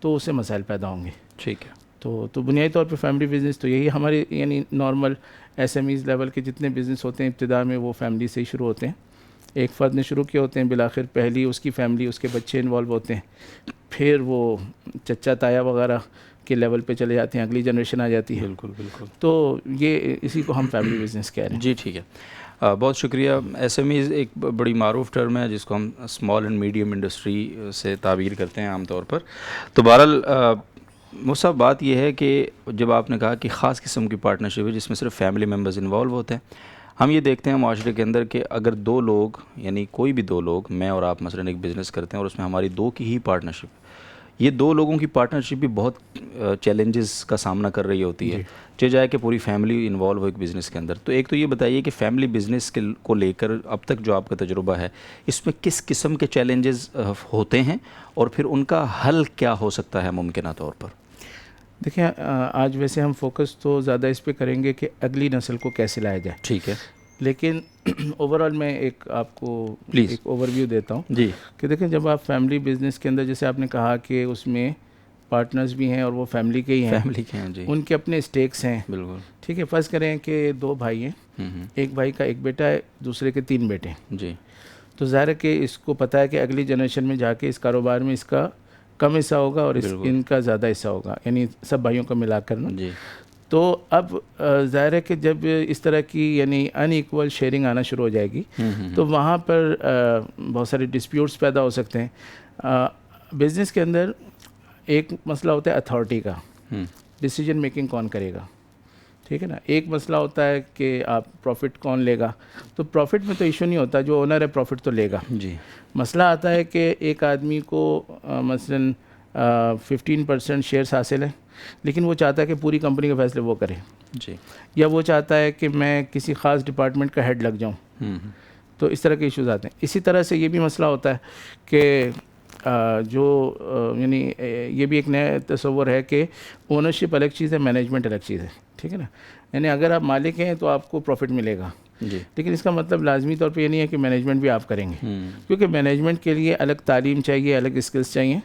تو اس سے مسائل پیدا ہوں گے. ٹھیک ہے. تو بنیادی طور پہ فیملی بزنس تو یہی ہمارے یعنی normal SMEs level کے جتنے بزنس ہوتے ہیں ابتدا میں وہ فیملی سے ہی شروع ہوتے ہیں. ایک فرد نے شروع کیے ہوتے ہیں, بالآخر پہلی اس کی فیملی, اس کے بچے انوالو ہوتے ہیں, پھر وہ چچا تایا وغیرہ کے لیول پہ چلے جاتے ہیں, اگلی جنریشن آ جاتی ہے. بالکل بالکل. تو یہ اسی کو ہم فیملی بزنس کہہ رہے ہیں. جی ٹھیک ہے, بہت شکریہ. ایس ایم ایز ایک بڑی معروف ٹرم ہے جس کو ہم اسمال اینڈ میڈیم انڈسٹری سے تعبیر کرتے ہیں عام طور پر. تو بہرحال مصعب بات یہ ہے کہ جب آپ نے کہا کہ خاص قسم کی پارٹنرشپ ہے جس میں صرف فیملی ممبرز انوالو ہوتے ہیں, ہم یہ دیکھتے ہیں معاشرے کے اندر کہ اگر دو لوگ یعنی کوئی بھی دو لوگ, میں اور آپ مثلا ایک بزنس کرتے ہیں اور اس میں ہماری دو کی ہی پارٹنرشپ, یہ دو لوگوں کی پارٹنرشپ بھی بہت چیلنجز کا سامنا کر رہی ہوتی ہے, چاہے جائے کہ پوری فیملی انوالو ہو ایک بزنس کے اندر. تو ایک تو یہ بتائیے کہ فیملی بزنس کو لے کر اب تک جو آپ کا تجربہ ہے اس میں کس قسم کے چیلنجز ہوتے ہیں اور پھر ان کا حل کیا ہو سکتا ہے ممکنہ طور پر؟ دیکھیں آج ویسے ہم فوکس تو زیادہ اس پہ کریں گے کہ اگلی نسل کو کیسے لایا جائے. ٹھیک ہے. لیکن اوور آل میں ایک آپ کو پلیز ایک اوور ویو دیتا ہوں جی, کہ دیکھیں جب آپ فیملی بزنس کے اندر, جیسے آپ نے کہا کہ اس میں پارٹنرز بھی ہیں اور وہ فیملی کے ہی ہیں, فیملی کے ہیں جی, ان کے اپنے اسٹیکس ہیں. بالکل. ٹھیک ہے, فرض کریں کہ دو بھائی ہیں, ایک بھائی کا ایک بیٹا ہے, دوسرے کے 3 بیٹے ہیں. جی. تو ظاہر ہے کہ اس کو پتہ ہے کہ اگلی جنریشن میں جا کے اس کاروبار میں اس کا کم حصہ ہوگا اور ان کا زیادہ حصہ ہوگا, یعنی سب بھائیوں کا ملا کر نا. جی. تو اب ظاہر ہے کہ جب اس طرح کی یعنی ان ایکول شیئرنگ آنا شروع ہو جائے گی تو وہاں پر بہت سارے ڈسپیوٹس پیدا ہو سکتے ہیں. بزنس کے اندر ایک مسئلہ ہوتا ہے اتھارٹی کا, ڈیسیجن میکنگ کون کرے گا, ٹھیک ہے نا. ایک مسئلہ ہوتا ہے کہ آپ پروفٹ کون لے گا, تو پروفٹ میں تو ایشو نہیں ہوتا, جو اونر ہے پروفٹ تو لے گا. جی. مسئلہ آتا ہے کہ ایک آدمی کو مثلاً 15% شیئرس حاصل ہیں لیکن وہ چاہتا ہے کہ پوری کمپنی کے فیصلے وہ کرے. جی. یا وہ چاہتا ہے کہ میں کسی خاص ڈپارٹمنٹ کا ہیڈ لگ جاؤں. تو اس طرح کے ایشوز آتے ہیں. اسی طرح سے یہ بھی مسئلہ ہوتا ہے کہ جو یعنی یہ بھی ایک نیا تصور ہے کہ اونرشپ الگ چیز ہے, مینجمنٹ الگ چیز ہے, ٹھیک ہے نا. یعنی اگر آپ مالک ہیں تو آپ کو پروفٹ ملے گا, لیکن اس کا مطلب لازمی طور پہ یہ نہیں ہے کہ مینجمنٹ بھی آپ کریں گے, کیونکہ مینجمنٹ کے لیے الگ تعلیم چاہیے, الگ اسکلس چاہیے.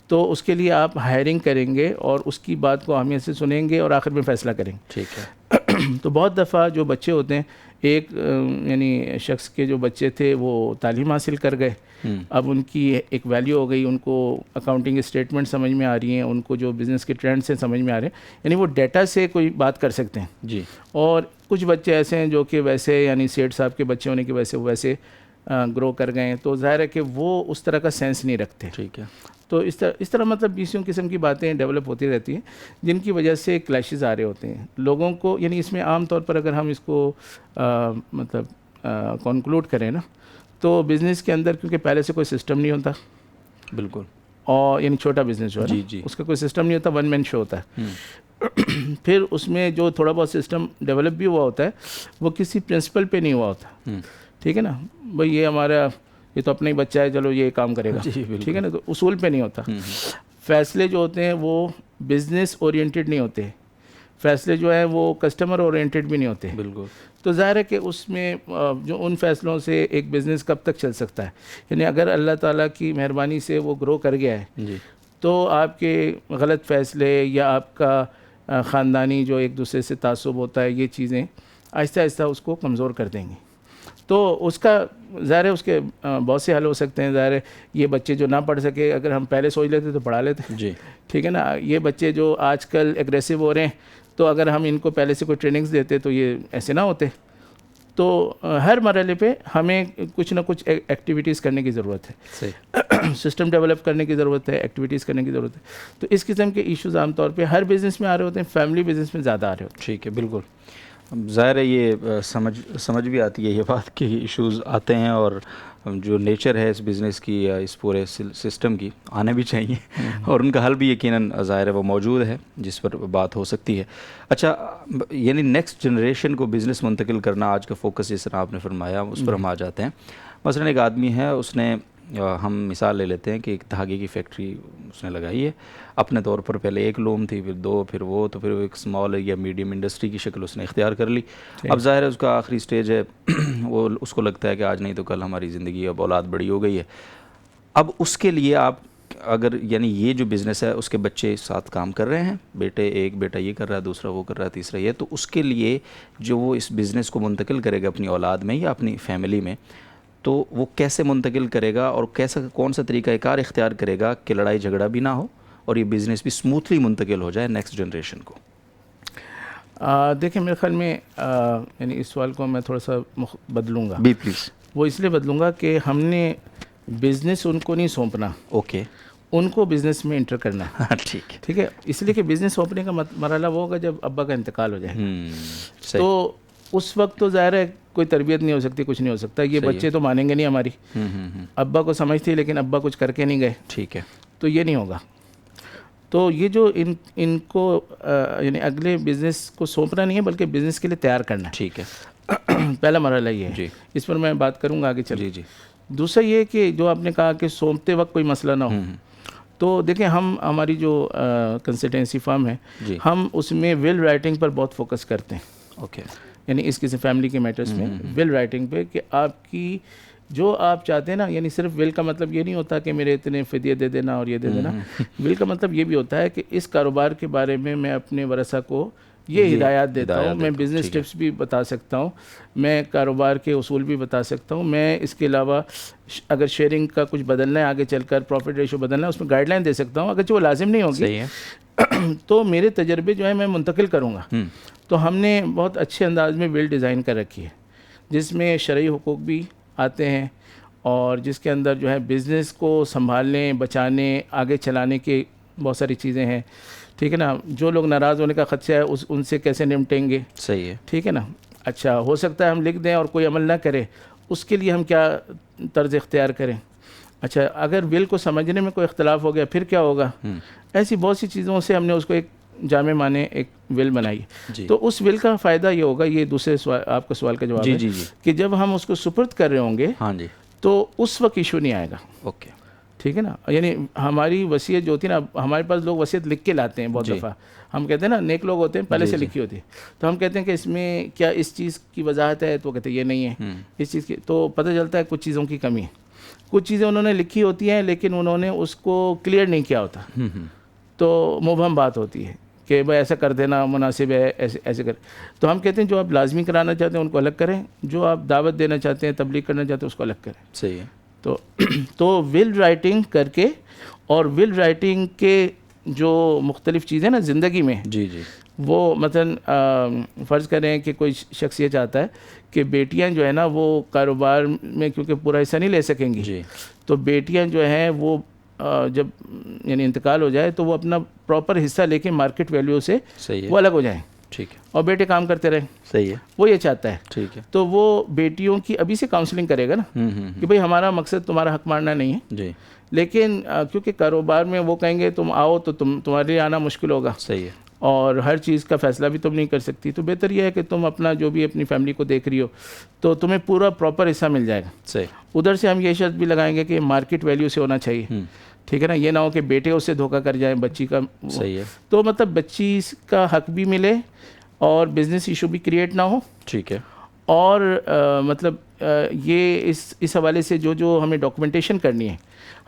تو اس کے لیے آپ ہائرنگ کریں گے اور اس کی بات کو اہمیت سے سنیں گے اور آخر میں فیصلہ کریں گے. ٹھیک ہے. تو بہت دفعہ جو بچے ہوتے ہیں, ایک یعنی شخص کے جو بچے تھے وہ تعلیم حاصل کر گئے, اب ان کی ایک ویلیو ہو گئی, ان کو اکاؤنٹنگ اسٹیٹمنٹ سمجھ میں آ رہی ہیں, ان کو جو بزنس کے ٹرینڈ سے سمجھ میں آ رہے ہیں, یعنی وہ ڈیٹا سے کوئی بات کر سکتے ہیں. جی. اور کچھ بچے ایسے ہیں جو کہ ویسے یعنی سیٹھ صاحب کے بچے ہونے کی وجہ سے وہ ویسے گرو کر گئے ہیں, تو ظاہر ہے کہ وہ اس طرح کا سینس نہیں رکھتے. ٹھیک ہے. تو اس طرح مطلب بیسوں قسم کی باتیں ڈیولپ ہوتی رہتی ہیں جن کی وجہ سے کلیشز آ رہے ہوتے ہیں لوگوں کو. یعنی اس میں عام طور پر اگر ہم اس کو مطلب کنکلوڈ کریں نا, تو بزنس کے اندر کیونکہ پہلے سے کوئی سسٹم نہیں ہوتا. بالکل. اور یعنی چھوٹا بزنس جو ہے اس کا کوئی سسٹم نہیں ہوتا, ون مین شو ہوتا ہے. پھر اس میں جو تھوڑا بہت سسٹم ڈیولپ بھی ہوا ہوتا ہے وہ کسی پرنسپل پہ نہیں ہوا ہوتا. ٹھیک ہے نا, بھائی یہ ہمارا یہ تو اپنا ہی بچہ ہے, چلو یہ کام کرے گا, ٹھیک ہے نا. تو اصول پہ نہیں ہوتا. فیصلے جو ہوتے ہیں وہ بزنس اورینٹیڈ نہیں ہوتے, فیصلے جو ہیں وہ کسٹمر اورینٹیڈ بھی نہیں ہوتے. بالکل. تو ظاہر ہے کہ اس میں جو ان فیصلوں سے ایک بزنس کب تک چل سکتا ہے, یعنی اگر اللہ تعالیٰ کی مہربانی سے وہ گرو کر گیا ہے تو آپ کے غلط فیصلے یا آپ کا خاندانی جو ایک دوسرے سے تعصب ہوتا ہے, یہ چیزیں آہستہ آہستہ اس کو کمزور کر دیں گی. تو اس کا ظاہر ہے اس کے بہت سے حل ہو سکتے ہیں. ظاہر ہے یہ بچے جو نہ پڑھ سکے, اگر ہم پہلے سوچ لیتے تو پڑھا لیتے. جی. ٹھیک ہے نا. یہ بچے جو آج کل ایگریسو ہو رہے ہیں, تو اگر ہم ان کو پہلے سے کوئی ٹریننگز دیتے تو یہ ایسے نہ ہوتے. تو ہر مرحلے پہ ہمیں کچھ نہ کچھ ایکٹیویٹیز کرنے کی ضرورت ہے, سسٹم ڈیولپ کرنے کی ضرورت ہے, ایکٹیویٹیز کرنے کی ضرورت ہے. تو اس قسم کے ایشوز عام طور پہ ہر بزنس میں آ رہے ہوتے ہیں, فیملی بزنس میں زیادہ آ رہے ہوتے ہیں. ٹھیک ہے. بالکل. ظاہر ہے یہ سمجھ بھی آتی ہے یہ بات کہ ایشوز آتے ہیں اور جو نیچر ہے اس بزنس کی یا اس پورے سسٹم کی آنے بھی چاہیے, اور ان کا حل بھی یقیناً ظاہر ہے وہ موجود ہے جس پر بات ہو سکتی ہے. اچھا, یعنی نیکسٹ جنریشن کو بزنس منتقل کرنا آج کا فوکس جس طرح آپ نے فرمایا اس پر ہم آ جاتے ہیں. مثلاً ایک آدمی ہے, اس نے ہم مثال لے لیتے ہیں کہ ایک دھاگے کی فیکٹری اس نے لگائی ہے اپنے طور پر. پہلے ایک لوم تھی, پھر 2, پھر وہ, تو پھر وہ ایک اسمال یا میڈیم انڈسٹری کی شکل اس نے اختیار کر لی. اب ظاہر ہے اس کا آخری سٹیج ہے, وہ اس کو لگتا ہے کہ آج نہیں تو کل ہماری زندگی اب اولاد بڑی ہو گئی ہے. اب اس کے لیے آپ اگر یعنی یہ جو بزنس ہے اس کے بچے ساتھ کام کر رہے ہیں، ایک بیٹا یہ کر رہا ہے، دوسرا وہ کر رہا ہے، تیسرا یہ، تو اس کے لیے جو وہ اس بزنس کو منتقل کرے گا اپنی اولاد میں یا اپنی فیملی میں، تو وہ کیسے منتقل کرے گا اور کون سا طریقہ کار اختیار کرے گا کہ لڑائی جھگڑا بھی نہ ہو اور یہ بزنس بھی اسموتھلی منتقل ہو جائے نیکسٹ جنریشن کو؟ دیکھیں میرے خیال میں یعنی اس سوال کو میں تھوڑا سا بدلوں گا. بھی پلیز. وہ اس لیے بدلوں گا کہ ہم نے بزنس ان کو نہیں سونپنا. اوکے. ان کو بزنس میں انٹر کرنا. ٹھیک ہے. اس لیے کہ بزنس سونپنے کا مرحلہ وہ ہوگا جب ابا کا انتقال ہو جائے. تو اس وقت تو ظاہر ہے کوئی تربیت نہیں ہو سکتی، کچھ نہیں ہو سکتا. یہ بچے تو مانیں گے نہیں ہماری. ابا کو سمجھتی لیکن ابا کچھ کر کے نہیں گئے. ٹھیک ہے. تو یہ نہیں ہوگا. تو یہ جو ان کو یعنی اگلے بزنس کو سونپنا نہیں ہے بلکہ بزنس کے لیے تیار کرنا ہے. ٹھیک ہے. پہلا مرحلہ یہ ہے. اس پر میں بات کروں گا آگے چل. جی. دوسرا یہ کہ جو آپ نے کہا کہ سونپتے وقت کوئی مسئلہ نہ ہو، تو دیکھیں ہماری جو کنسلٹنسی فرم ہے، ہم اس میں ول رائٹنگ پر بہت فوکس کرتے ہیں. اوکے. یعنی اس قسم فیملی کے میٹرز میں ول رائٹنگ پہ کہ آپ کی جو آپ چاہتے ہیں نا، یعنی صرف ول کا مطلب یہ نہیں ہوتا کہ میرے اتنے فدیہ دے دینا اور یہ دے دینا. ول کا مطلب یہ بھی ہوتا ہے کہ اس کاروبار کے بارے میں میں اپنے ورثہ کو یہ ہدایات دیتا ہوں. میں بزنس ٹپس بھی بتا سکتا ہوں، میں کاروبار کے اصول بھی بتا سکتا ہوں. میں اس کے علاوہ اگر شیئرنگ کا کچھ بدلنا ہے آگے چل کر، پروفٹ ریشو بدلنا ہے، اس میں گائیڈ لائن دے سکتا ہوں اگرچہ وہ لازم نہیں ہوگی. تو میرے تجربے جو ہیں میں منتقل کروں گا. تو ہم نے بہت اچھے انداز میں ول ڈیزائن کر رکھی ہے جس میں شرعی حقوق بھی آتے ہیں اور جس کے اندر جو ہے بزنس کو سنبھالنے، بچانے، آگے چلانے کی بہت ساری چیزیں ہیں. ٹھیک ہے نا. جو لوگ ناراض ہونے کا خدشہ ہے ان سے کیسے نمٹیں گے. صحیح ہے. ٹھیک ہے نا. اچھا، ہو سکتا ہے ہم لکھ دیں اور کوئی عمل نہ کرے، اس کے لیے ہم کیا طرز اختیار کریں. اچھا، اگر ول کو سمجھنے میں کوئی اختلاف ہو گیا پھر کیا ہوگا. ایسی بہت سی چیزوں سے ہم نے اس کو ایک جامع معنی ایک ول بنائی. تو اس ول کا فائدہ یہ ہوگا، یہ دوسرے آپ کا سوال کا جواب ہے کہ جب ہم اس کو سپرد کر رہے ہوں گے تو اس وقت ایشو نہیں آئے گا. اوکے. ٹھیک ہے نا. یعنی ہماری وصیت جو ہوتی ہے نا، ہمارے پاس لوگ وصیت لکھ کے لاتے ہیں بہت دفعہ. ہم کہتے ہیں نا، نیک لوگ ہوتے ہیں پہلے سے لکھی ہوتی ہے. تو ہم کہتے ہیں کہ اس میں کیا اس چیز کی وضاحت ہے، تو وہ کہتے ہیں یہ نہیں ہے اس چیز کی. تو پتہ چلتا ہے کچھ چیزوں کی کمی ہے. کچھ چیزیں انہوں نے لکھی ہوتی ہیں لیکن انہوں نے اس کو کلیئر نہیں کیا ہوتا، تو مبہم بات ہوتی ہے کہ بھائی ایسا کر دینا مناسب ہے، ایسے کر. تو ہم کہتے ہیں جو آپ لازمی کرانا چاہتے ہیں ان کو الگ کریں، جو آپ دعوت دینا چاہتے ہیں، تبلیغ کرنا چاہتے ہیں، اس کو الگ کریں. صحیح ہے. تو ول رائٹنگ کر کے، اور ول رائٹنگ کے جو مختلف چیزیں نا زندگی میں، وہ مثلا فرض کریں کہ کوئی شخص یہ چاہتا ہے کہ بیٹیاں جو ہے نا وہ کاروبار میں کیونکہ پورا حصہ نہیں لے سکیں گی، تو بیٹیاں جو ہیں وہ جب یعنی انتقال ہو جائے تو وہ اپنا پراپر حصہ لے کے مارکیٹ ویلیو سے وہ الگ ہو جائیں. ٹھیک ہے. اور بیٹے کام کرتے رہیں. صحیح ہے. وہ یہ چاہتا ہے. ٹھیک ہے. تو وہ بیٹیوں کی ابھی سے کاؤنسلنگ کرے گا نا کہ بھئی ہمارا مقصد تمہارا حق مارنا نہیں ہے، لیکن کیونکہ کاروبار میں وہ کہیں گے تم آؤ تو تمہارے لیے آنا مشکل ہوگا. صحیح ہے. اور ہر چیز کا فیصلہ بھی تم نہیں کر سکتی، تو بہتر یہ ہے کہ تم اپنا جو بھی اپنی فیملی کو دیکھ رہی ہو تو تمہیں پورا پراپر حصہ مل جائے گا. صحیح. ادھر سے ہم یہ شرط بھی لگائیں گے کہ مارکیٹ ویلیو سے ہونا چاہیے. ٹھیک ہے نا. یہ نہ ہو کہ بیٹے اس سے دھوکہ کر جائیں بچی کا. صحیح ہے. تو مطلب بچی کا حق بھی ملے اور بزنس ایشو بھی کریٹ نہ ہو. ٹھیک ہے. اور مطلب یہ اس حوالے سے جو ہمیں ڈاکومنٹیشن کرنی ہے،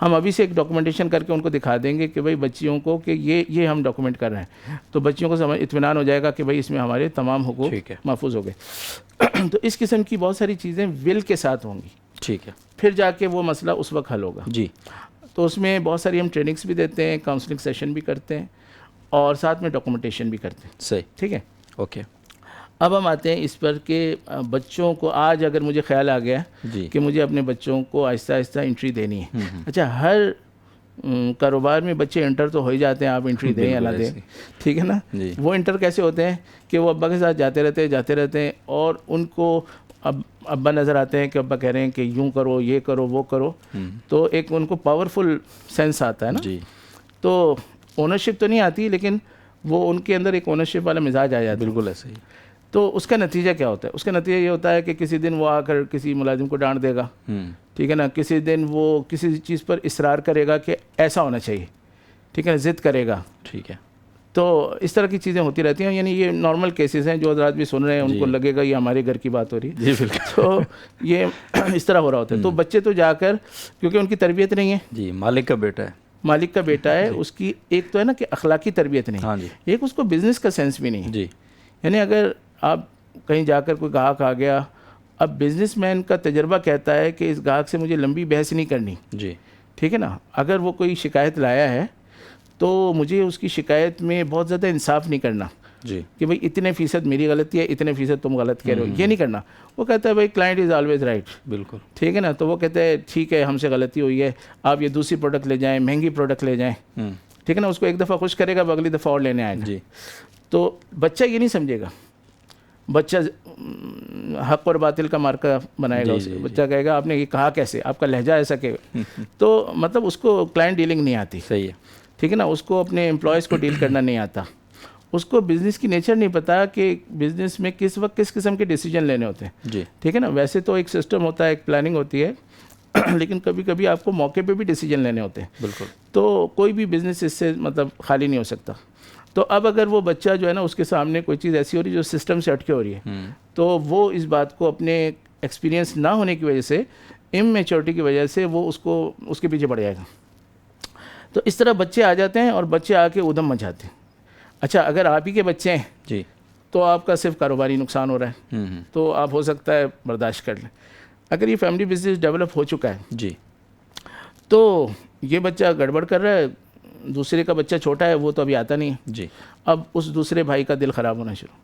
ہم ابھی سے ایک ڈاکومنٹیشن کر کے ان کو دکھا دیں گے کہ بھائی بچیوں کو کہ یہ ہم ڈاکومنٹ کر رہے ہیں، تو بچیوں کو اطمینان ہو جائے گا کہ بھائی اس میں ہمارے تمام حقوق محفوظ ہو گئے. تو اس قسم کی بہت ساری چیزیں ول کے ساتھ ہوں گی. ٹھیک ہے. پھر جا کے وہ مسئلہ اس وقت حل ہوگا. جی. تو اس میں بہت ساری ہم ٹریننگس بھی دیتے ہیں، کاؤنسلنگ سیشن بھی کرتے ہیں اور ساتھ میں ڈاکومنٹیشن بھی کرتے ہیں. صحیح. ٹھیک ہے. اوکے. اب ہم آتے ہیں اس پر کہ بچوں کو آج اگر مجھے خیال آ گیا کہ مجھے اپنے بچوں کو آہستہ آہستہ انٹری دینی ہے. اچھا، ہر کاروبار میں بچے انٹر تو ہو ہی جاتے ہیں، آپ انٹری دیں یا نہ دیں. ٹھیک ہے نا. وہ انٹر کیسے ہوتے ہیں کہ وہ ابا کے ساتھ جاتے رہتے ہیں اور ان کو ابا نظر آتے ہیں کہ ابا کہہ رہے ہیں کہ یوں کرو، یہ کرو، وہ کرو. تو ایک ان کو پاورفل سینس آتا ہے نا. تو اونرشپ تو نہیں آتی لیکن وہ ان کے اندر ایک اونرشپ والا مزاج آ جاتا ہے. بالکل ایسے ہی. تو اس کا نتیجہ کیا ہوتا ہے؟ اس کا نتیجہ یہ ہوتا ہے کہ کسی دن وہ آ کر کسی ملازم کو ڈانٹ دے گا. ٹھیک ہے نا. کسی دن وہ کسی چیز پر اصرار کرے گا کہ ایسا ہونا چاہیے. ٹھیک ہے نا. ضد کرے گا. ٹھیک ہے. تو اس طرح کی چیزیں ہوتی رہتی ہیں. یعنی یہ نارمل کیسز ہیں، جو حضرات بھی سن رہے ہیں ان کو لگے گا یہ ہمارے گھر کی بات ہو رہی ہے. جی بالکل. تو یہ اس طرح ہو رہا ہوتا ہے. تو بچے تو جا کر کیونکہ ان کی تربیت نہیں ہے. جی. مالک کا بیٹا ہے. مالک کا بیٹا ہے, اس کی ایک تو ہے نا کہ اخلاقی تربیت نہیں, ہاں جی, ایک اس کو بزنس کا سینس بھی نہیں ہے. جی, یعنی اگر آپ کہیں جا کر کوئی گاہک آ گیا, اب بزنس مین کا تجربہ کہتا ہے کہ اس گاہک سے مجھے لمبی بحث نہیں کرنی, جی, ٹھیک ہے نا. اگر وہ کوئی شکایت لایا ہے تو مجھے اس کی شکایت میں بہت زیادہ انصاف نہیں کرنا جی, کہ بھئی اتنے فیصد میری غلطی ہے, اتنے فیصد تم غلط کہہ رہے ہو, یہ نہیں کرنا. وہ کہتا ہے بھائی کلائنٹ از آلویز رائٹ, بالکل, ٹھیک ہے نا. تو وہ کہتے ہیں ٹھیک ہے ہم سے غلطی ہوئی ہے, آپ یہ دوسری پروڈکٹ لے جائیں, مہنگی پروڈکٹ لے جائیں, ٹھیک ہے نا. اس کو ایک دفعہ خوش کرے گا, اگلی دفعہ اور لینے آئے گا. جی, تو بچہ یہ نہیں سمجھے گا, بچہ حق اور باطل کا مارکا بنائے گا اسے. بچہ کہے گا آپ نے یہ کہا کیسے, آپ کا لہجہ ایسا کہ تو مطلب اس کو کلائنٹ ڈیلنگ نہیں آتی, صحیح ہے, ٹھیک ہے نا. اس کو اپنے امپلائز کو ڈیل کرنا نہیں آتا, اس کو بزنس کی نیچر نہیں پتا کہ بزنس میں کس وقت کس قسم کے ڈیسیجن لینے ہوتے ہیں, جی, ٹھیک ہے نا. ویسے تو ایک سسٹم ہوتا ہے, ایک پلاننگ ہوتی ہے, لیکن کبھی کبھی آپ کو موقع پہ بھی ڈیسیجن لینے ہوتے ہیں. بالکل, تو کوئی بھی بزنس اس سے مطلب خالی نہیں ہو سکتا. تو اب اگر وہ بچہ جو ہے نا اس کے سامنے کوئی چیز ایسی ہو رہی ہے جو سسٹم سے ہٹ کے ہو رہی ہے, تو وہ اس بات کو اپنے ایکسپیرینس نہ ہونے کی وجہ سے, اممیچورٹی کی وجہ سے وہ اس کے پیچھے پڑ جائے گا. تو اس طرح بچے آ جاتے ہیں اور بچے آ کے ادھم مچاتے ہیں. اچھا اگر آپ ہی کے بچے ہیں جی, تو آپ کا صرف کاروباری نقصان ہو رہا ہے, تو آپ ہو سکتا ہے برداشت کر لیں. اگر یہ فیملی بزنس ڈیولپ ہو چکا ہے جی, تو یہ بچہ گڑبڑ کر رہا ہے, دوسرے کا بچہ چھوٹا ہے وہ تو ابھی آتا نہیں ہے, جی, اب اس دوسرے بھائی کا دل خراب ہونا شروع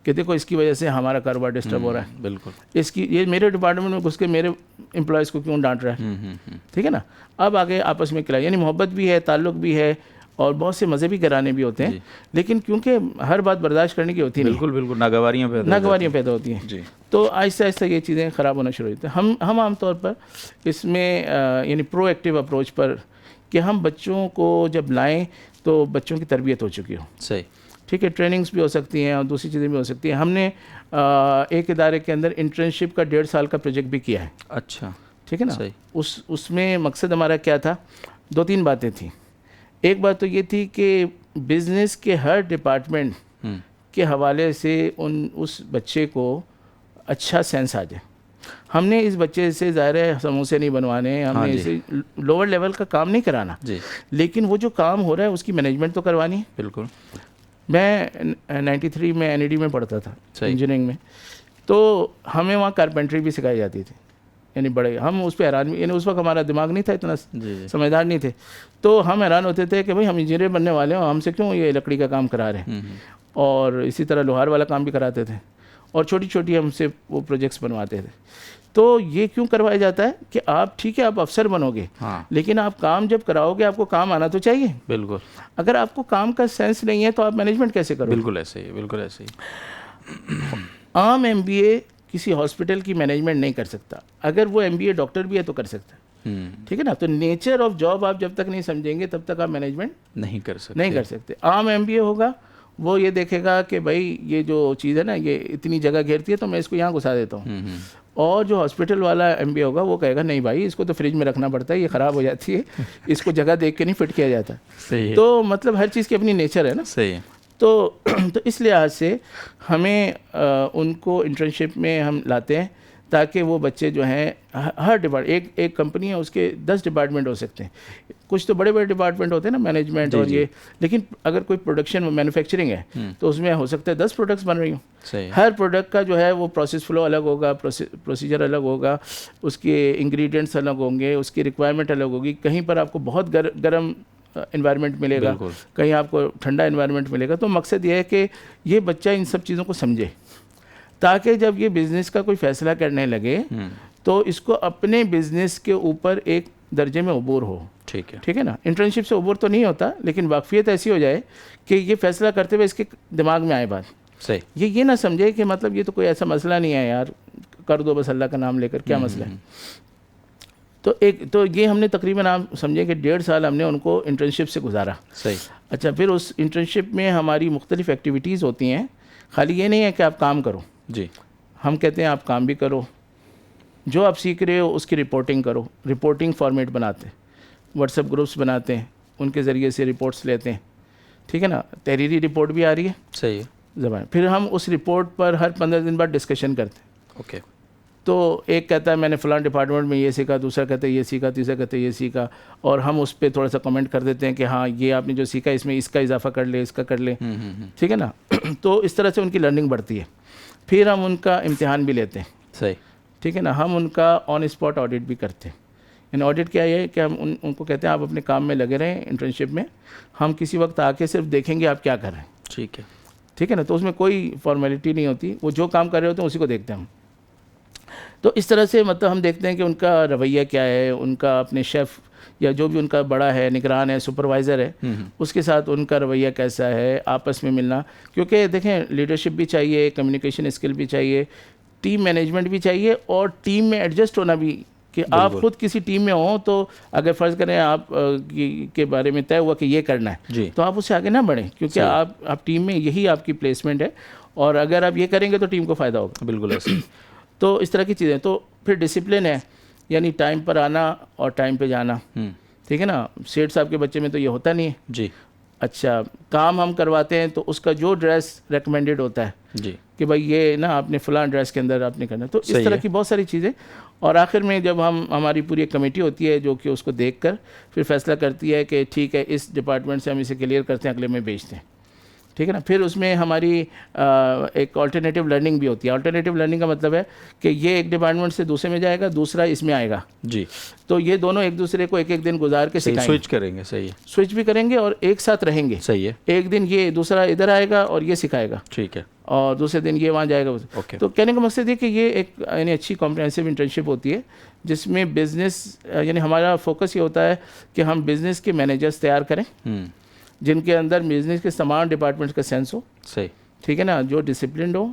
کہ دیکھو اس کی وجہ سے ہمارا کاروبار ڈسٹرب ہو رہا ہے, بالکل, اس کی یہ میرے ڈپارٹمنٹ میں گھس کے میرے امپلائز کو کیوں ڈانٹ رہا ہے, ٹھیک ہے نا. اب آگے آپس میں کلا, یعنی محبت بھی ہے, تعلق بھی ہے, اور بہت سے مذہبی گھرانے بھی ہوتے ہیں, لیکن کیونکہ ہر بات برداشت کرنے کی ہوتی نہیں, بالکل, بالکل, ناگواریاں پیدا ہوتی ہیں, جی, تو آہستہ آہستہ یہ چیزیں خراب ہونا شروع ہوتی ہیں. ہم عام طور پر اس میں یعنی پرو ایکٹیو اپروچ پر کہ ہم بچوں کو جب لائیں تو بچوں کی تربیت ہو چکی ہو, صحیح, ٹھیک ہے. ٹریننگز بھی ہو سکتی ہیں اور دوسری چیزیں بھی ہو سکتی ہیں. ہم نے ایک ادارے کے اندر انٹرنشپ کا 1.5 سال کا پروجیکٹ بھی کیا ہے, اچھا, ٹھیک ہے نا. صحیح, اس میں مقصد ہمارا کیا تھا, 2-3 باتیں تھیں. ایک بات تو یہ تھی کہ بزنس کے ہر ڈپارٹمنٹ کے حوالے سے اس بچے کو اچھا سینس آ جائے. ہم نے اس بچے سے ظاہر ہے سموسے نہیں بنوانے, ہم نے اسے لوور لیول کا کام نہیں کرانا, لیکن وہ جو کام ہو رہا ہے اس کی مینجمنٹ تو کروانی ہے. بالکل. میں 93 میں NED میں پڑھتا تھا انجینئرنگ میں, تو ہمیں وہاں کارپینٹری بھی سکھائی جاتی تھی. یعنی بڑے ہم اس پہ حیران, یعنی اس وقت ہمارا دماغ نہیں تھا, اتنا سمجھدار نہیں تھے, تو ہم حیران ہوتے تھے کہ بھائی ہم انجینئر بننے والے ہیں, ہم سے کیوں یہ لکڑی کا کام کرا رہے ہیں. اور اسی طرح لوہار والا کام بھی کراتے تھے, اور چھوٹی چھوٹی ہم سے وہ پروجیکٹس بنواتے تھے. تو یہ کیوں کروایا جاتا ہے کہ آپ ٹھیک ہے آپ افسر بنو گے, لیکن آپ کام جب کراؤ گے آپ کو کام آنا تو چاہیے. بالکل, اگر آپ کو کام کا سینس نہیں ہے تو آپ مینجمنٹ کیسے کرو گے. بالکل ایسے ہی, بالکل ایسے ہی. عام MBA کسی ہاسپٹل کی مینجمنٹ نہیں کر سکتا, اگر وہ MBA ڈاکٹر بھی ہے تو کر سکتا ہے, ٹھیک ہے نا. تو نیچر آف جاب آپ جب تک نہیں سمجھیں گے تب تک آپ مینجمنٹ نہیں کر سکتے. عام MBA ہوگا, وہ یہ دیکھے گا کہ بھائی یہ جو چیز ہے نا یہ اتنی جگہ گھیرتی ہے تو میں اس کو یہاں گھسا دیتا ہوں. اور جو ہاسپٹل والا MBA ہوگا وہ کہے گا نہیں بھائی اس کو تو فریج میں رکھنا پڑتا ہے, یہ خراب ہو جاتی ہے, اس کو جگہ دیکھ کے نہیں فٹ کیا جاتا. تو مطلب ہر چیز کی اپنی نیچر ہے نا. صحیح ہے. تو اس لحاظ سے ہمیں ان کو انٹرنشپ میں ہم لاتے ہیں تاکہ وہ بچے جو ہیں ہر ایک کمپنی ہے اس کے 10 ڈپارٹمنٹ ہو سکتے ہیں. کچھ تو بڑے بڑے ڈپارٹمنٹ ہوتے ہیں نا مینجمنٹ اور یہ, لیکن اگر کوئی پروڈکشن مینوفیکچرنگ ہے تو اس میں ہو سکتا ہے 10 پروڈکٹس بن رہی ہوں. ہر پروڈکٹ کا جو ہے وہ پروسیس فلو الگ ہوگا, پروسیجر الگ ہوگا, اس کے انگریڈینٹس الگ ہوں گے, اس کی ریکوائرمنٹ الگ ہوگی. کہیں پر آپ کو بہت گرم انوائرمنٹ ملے گا, کہیں آپ کو ٹھنڈا انوائرمنٹ ملے گا. تو مقصد یہ ہے کہ یہ بچہ ان سب چیزوں کو سمجھے تاکہ جب یہ بزنس کا کوئی فیصلہ کرنے لگے تو اس کو اپنے بزنس کے اوپر ایک درجے میں عبور ہو. ٹھیک ہے نا. انٹرنشپ سے عبور تو نہیں ہوتا, لیکن واقفیت ایسی ہو جائے کہ یہ فیصلہ کرتے ہوئے اس کے دماغ میں آئے بات. یہ نہ سمجھے کہ مطلب یہ تو کوئی ایسا مسئلہ نہیں ہے یار, کر دو بس اللہ کا نام لے کر, کیا مسئلہ ہے. تو یہ ہم نے تقریباً آپ سمجھے کہ 1.5 سال ہم نے ان کو انٹرنشپ سے گزارا. اچھا, پھر اس انٹرنشپ میں ہماری مختلف ایکٹیویٹیز ہوتی ہیں. خالی یہ نہیں ہے کہ آپ کام کرو, ہم کہتے ہیں آپ کام بھی کرو, جو آپ سیکھ رہے ہو اس کی رپورٹنگ کرو. رپورٹنگ فارمیٹ بناتے ہیں, واٹس ایپ گروپس بناتے ہیں, ان کے ذریعے سے رپورٹس لیتے ہیں, ٹھیک ہے نا. تحریری رپورٹ بھی آ رہی ہے, صحیح ہے, زبان. پھر ہم اس رپورٹ پر ہر 15 دن بعد ڈسکشن کرتے ہیں. تو ایک کہتا ہے میں نے فلاں ڈپارٹمنٹ میں یہ سیکھا, دوسرا کہتا ہے یہ سیکھا, تیسرا کہتا ہے یہ سیکھا, اور ہم اس پہ تھوڑا سا کمنٹ کر دیتے ہیں کہ ہاں یہ آپ نے جو سیکھا اس میں اس کا اضافہ کر لے, اس کا کر لے, ٹھیک ہے نا. تو اس طرح سے ان کی لرننگ بڑھتی ہے. پھر ہم ان کا امتحان بھی لیتے ہیں, صحیح, ٹھیک ہے نا. ہم ان کا آن اسپاٹ آڈٹ بھی کرتے ہیں. یعنی آڈٹ کیا ہے کہ ہم ان کو کہتے ہیں آپ اپنے کام میں لگے رہیں انٹرنشپ میں, ہم کسی وقت آ کے صرف دیکھیں گے آپ کیا کر رہے ہیں, ٹھیک ہے, ٹھیک ہے نا. تو اس میں کوئی فارمیلٹی نہیں ہوتی, وہ جو کام کر رہے ہوتے ہیں اسی کو دیکھتے ہیں ہم. تو اس طرح سے مطلب ہم دیکھتے ہیں کہ ان کا رویہ کیا ہے, ان کا اپنے شیف یا جو بھی ان کا بڑا ہے, نگران ہے, سپروائزر ہے, اس کے ساتھ ان کا رویہ کیسا ہے, آپس میں ملنا. کیونکہ دیکھیں لیڈرشپ بھی چاہیے, کمیونیکیشن اسکل بھی چاہیے, ٹیم مینجمنٹ بھی چاہیے, اور ٹیم میں ایڈجسٹ ہونا بھی, کہ آپ خود کسی ٹیم میں ہوں تو اگر فرض کریں آپ کے بارے میں طے ہوا کہ یہ کرنا ہے, تو آپ اس سے آگے نہ بڑھیں, کیونکہ آپ ٹیم میں یہی آپ کی پلیسمنٹ ہے, اور اگر آپ یہ کریں گے تو ٹیم کو فائدہ ہوگا. بالکل ایسے. تو اس طرح کی چیزیں. تو پھر ڈسپلن ہے, یعنی ٹائم پر آنا اور ٹائم پہ جانا, ٹھیک ہے نا. سیٹھ صاحب کے بچے میں تو یہ ہوتا نہیں ہے. جی, اچھا کام ہم کرواتے ہیں تو اس کا جو ڈریس ریکمینڈڈ ہوتا ہے, جی, کہ بھائی یہ نا آپ نے فلاں ڈریس کے اندر آپ نے کرنا, تو اس طرح کی بہت ساری چیزیں. اور آخر میں جب ہماری پوری ایک کمیٹی ہوتی ہے جو کہ اس کو دیکھ کر پھر فیصلہ کرتی ہے کہ ٹھیک ہے اس ڈپارٹمنٹ سے ہم اسے کلیئر کرتے ہیں, اگلے میں بھیجتے ہیں, ٹھیک ہے نا. پھر اس میں ہماری ایک آلٹرنیٹیو لرننگ بھی ہوتی ہے. آلٹرنیٹیو لرننگ کا مطلب ہے کہ یہ ایک ڈپارٹمنٹ سے دوسرے میں جائے گا, دوسرا اس میں آئے گا, جی, تو یہ دونوں ایک دوسرے کو ایک ایک دن گزار کے سکھائیں گے, سوئچ کریں گے. صحیح ہے, سوئچ بھی کریں گے اور ایک ساتھ رہیں گے. صحیح ہے, ایک دن یہ دوسرا ادھر آئے گا اور یہ سکھائے گا, ٹھیک ہے, اور دوسرے دن یہ وہاں جائے گا. اوکے. تو کہنے کا مقصد یہ کہ یہ ایک یعنی اچھی کمپریہنسو انٹرنشپ ہوتی ہے, جس میں بزنس یعنی ہمارا فوکس یہ ہوتا ہے کہ ہم بزنس کے مینیجرز تیار کریں, جن کے اندر بزنس کے تمام ڈپارٹمنٹس کا سینس ہو, صحیح, ٹھیک ہے نا, جو ڈسپلنڈ ہو,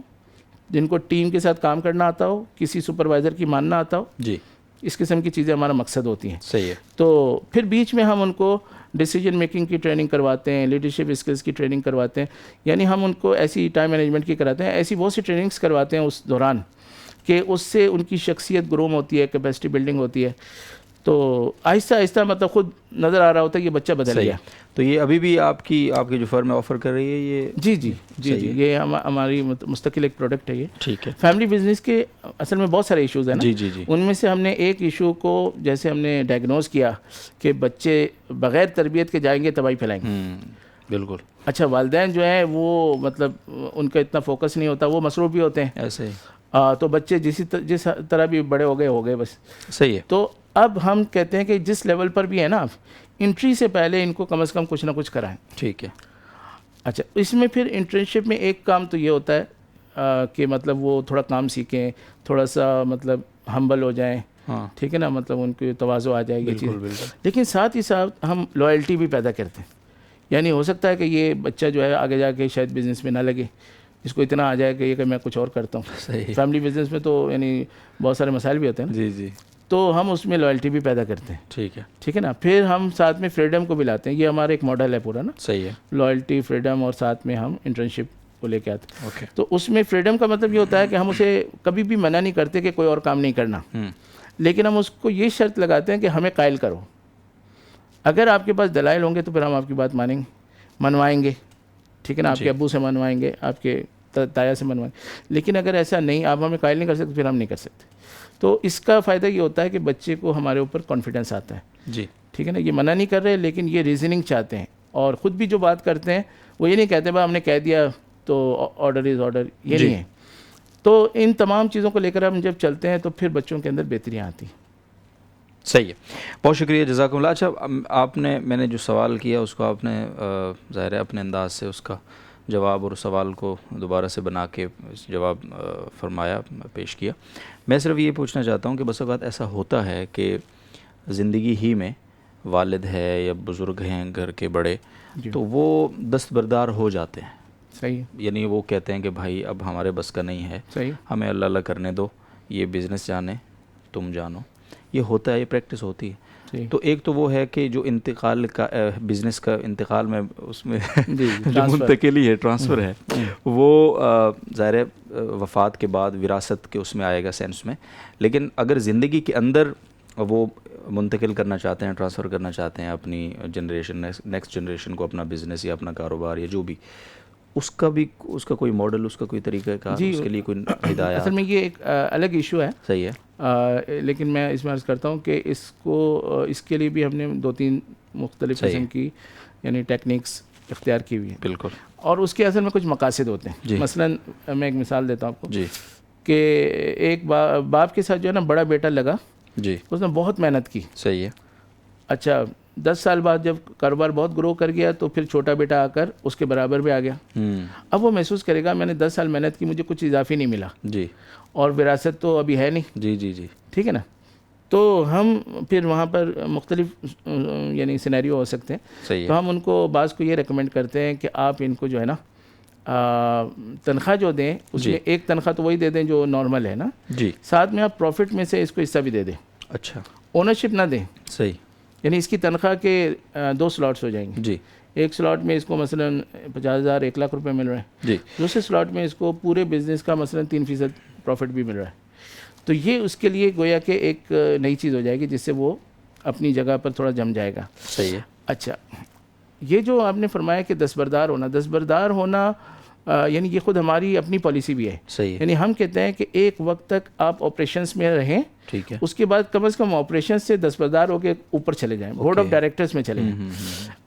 جن کو ٹیم کے ساتھ کام کرنا آتا ہو, کسی سپروائزر کی ماننا آتا ہو. جی, اس قسم کی چیزیں ہمارا مقصد ہوتی ہیں. صحیح ہے. تو پھر بیچ میں ہم ان کو ڈیسیجن میکنگ کی ٹریننگ کرواتے ہیں, لیڈرشپ اسکلس کی ٹریننگ کرواتے ہیں, یعنی ہم ان کو ایسی ٹائم مینجمنٹ کی کراتے ہیں, ایسی بہت سی ٹریننگس کرواتے ہیں اس دوران کہ اس سے ان کی شخصیت گروم ہوتی ہے, کیپیسٹی بلڈنگ ہوتی ہے. تو آہستہ آہستہ مطلب خود نظر آ رہا ہوتا ہے کہ بچہ بدل گیا. تو یہ ابھی بھی آپ کی جو فرم آفر کر رہی ہے یہ؟ جی جی جی جی, یہ ہماری مستقل ایک پروڈکٹ ہے یہ. ٹھیک ہے. فیملی بزنس کے اصل میں بہت سارے ایشوز ہیں نا. جی جی جی. ان میں سے ہم نے ایک ایشو کو جیسے ہم نے ڈائگنوز کیا کہ بچے بغیر تربیت کے جائیں گے تباہی پھیلائیں گے. بالکل. اچھا والدین جو ہیں وہ مطلب ان کا اتنا فوکس نہیں ہوتا, وہ مصروف بھی ہوتے ہیں ایسے ہی. تو بچے جس طرح بھی بڑے ہو گئے بس. صحیح ہے. تو اب ہم کہتے ہیں کہ جس لیول پر بھی ہے نا, انٹری سے پہلے ان کو کم از کم کچھ نہ کچھ کرائیں. ٹھیک ہے. اچھا اس میں پھر انٹرنشپ میں ایک کام تو یہ ہوتا ہے کہ مطلب وہ تھوڑا کام سیکھیں, تھوڑا سا مطلب ہمبل ہو جائیں, ٹھیک ہے نا, مطلب ان کو تواضع آ جائے گی چیز. لیکن ساتھ ہی ساتھ ہم لائلٹی بھی پیدا کرتے ہیں. یعنی ہو سکتا ہے کہ یہ بچہ جو ہے آگے جا کے شاید بزنس میں نہ لگے, اس کو اتنا آ جائے کہ یہ کہ میں کچھ اور کرتا ہوں. صحیح. فیملی بزنس میں تو یعنی بہت سارے مسائل بھی ہوتے ہیں نا. جی جی. تو ہم اس میں لائلٹی بھی پیدا کرتے ہیں. ٹھیک ہے. ٹھیک ہے نا. پھر ہم ساتھ میں فریڈم کو بھی لاتے ہیں, یہ ہمارا ایک ماڈل ہے پورا نا. صحیح ہے. لائلٹی, فریڈم, اور ساتھ میں ہم انٹرنشپ کو لے کے آتے ہیں. اوکے. تو اس میں فریڈم کا مطلب یہ ہوتا ہے کہ ہم اسے کبھی بھی منع نہیں کرتے کہ کوئی اور کام نہیں کرنا, لیکن ہم اس کو یہ شرط لگاتے ہیں کہ ہمیں قائل کرو. اگر آپ کے پاس دلائل ہوں گے تو پھر ہم آپ کی بات مانیں گے, منوائیں گے, ٹھیک ہے نا, آپ کے ابو سے منوائیں گے, آپ کے تایا سے منوائیں گے. لیکن اگر ایسا نہیں, آپ ہمیں قائل نہیں کر سکتے, پھر ہم نہیں کر سکتے. تو اس کا فائدہ یہ ہوتا ہے کہ بچے کو ہمارے اوپر کانفیڈنس آتا ہے. جی. ٹھیک ہے نا, یہ منع نہیں کر رہے لیکن یہ ریزننگ چاہتے ہیں, اور خود بھی جو بات کرتے ہیں وہ یہ نہیں کہتے بھائی ہم نے کہہ دیا تو آرڈر از آرڈر, یہ نہیں ہے. تو ان تمام چیزوں کو لے کر ہم جب چلتے ہیں تو پھر بچوں کے اندر بہتریاں آتی ہیں. صحیح ہے, بہت شکریہ, جزاکم اللہ. اچھا آپ نے, میں نے جو سوال کیا اس کو آپ نے ظاہر ہے اپنے انداز سے اس کا جواب اور سوال کو دوبارہ سے بنا کے جواب فرمایا, پیش کیا. میں صرف یہ پوچھنا چاہتا ہوں کہ بس اوقات ایسا ہوتا ہے کہ زندگی ہی میں والد ہے یا بزرگ ہیں گھر کے بڑے, تو وہ دستبردار ہو جاتے ہیں. صحیح. یعنی وہ کہتے ہیں کہ بھائی اب ہمارے بس کا نہیں ہے, صحیح, ہمیں اللہ اللہ کرنے دو, یہ بزنس جانے تم جانو. یہ ہوتا ہے, یہ پریکٹس ہوتی ہے. تو ایک تو وہ ہے کہ جو انتقال کا بزنس کا انتقال میں اس میں جو منتقلی ہے, ٹرانسفر ہے, وہ ظاہر ہے وفات کے بعد وراثت کے اس میں آئے گا, سینس میں. لیکن اگر زندگی کے اندر وہ منتقل کرنا چاہتے ہیں, ٹرانسفر کرنا چاہتے ہیں اپنی جنریشن, نیکسٹ جنریشن کو اپنا بزنس یا اپنا کاروبار یا جو بھی, اس کا کوئی ماڈل، اس کا کوئی طریقہ کار، جی اس کے لیے کوئی ہدایات؟ اصل میں یہ ایک الگ ایشو ہے، صحیح ہے، لیکن میں اس میں عرض کرتا ہوں کہ اس کے لیے بھی ہم نے 2-3 مختلف قسم کی یعنی ٹیکنیکس اختیار کی ہوئی ہیں. بالکل. اور اس کے اصل میں کچھ مقاصد ہوتے ہیں. مثلا میں ایک مثال دیتا ہوں آپ کو کہ ایک باپ کے ساتھ جو ہے نا بڑا بیٹا لگا، اس نے بہت محنت کی. صحیح ہے. اچھا 10 سال بعد جب کاروبار بہت گرو کر گیا تو پھر چھوٹا بیٹا آ کر اس کے برابر بھی آ گیا. اب وہ محسوس کرے گا میں نے 10 سال محنت کی، مجھے کچھ اضافی نہیں ملا، اور وراثت تو ابھی ہے نہیں. ٹھیک ہے نا. تو ہم پھر وہاں پر مختلف یعنی سینیریو ہو سکتے ہیں. تو ہم ان کو بعض کو یہ ریکمینڈ کرتے ہیں کہ آپ ان کو جو ہے نا تنخواہ جو دیں اس میں ایک تنخواہ تو وہی دے دیں جو نارمل ہے نا، ساتھ میں آپ پروفٹ میں سے اس کو حصہ بھی دے دیں. اچھا. اونرشپ نہ دیں. صحیح. یعنی اس کی تنخواہ کے 2 سلاٹس ہو جائیں گے. ایک سلاٹ میں اس کو مثلا 50,000 1 لاکھ روپے مل رہے ہیں. دوسرے سلاٹ میں اس کو پورے بزنس کا مثلا 3% پروفٹ بھی مل رہا ہے. تو یہ اس کے لیے گویا کہ ایک نئی چیز ہو جائے گی جس سے وہ اپنی جگہ پر تھوڑا جم جائے گا. صحیح ہے. اچھا یہ جو آپ نے فرمایا کہ دستبردار ہونا یعنی یہ خود ہماری اپنی پالیسی بھی ہے. صحیح ہے. یعنی ہم کہتے ہیں کہ ایک وقت تک آپ آپریشنس میں رہیں، ٹھیک ہے، اس کے بعد کم از کم آپریشنس سے دستبردار ہو کے اوپر چلے جائیں، بورڈ آف ڈائریکٹرز میں چلے جائیں.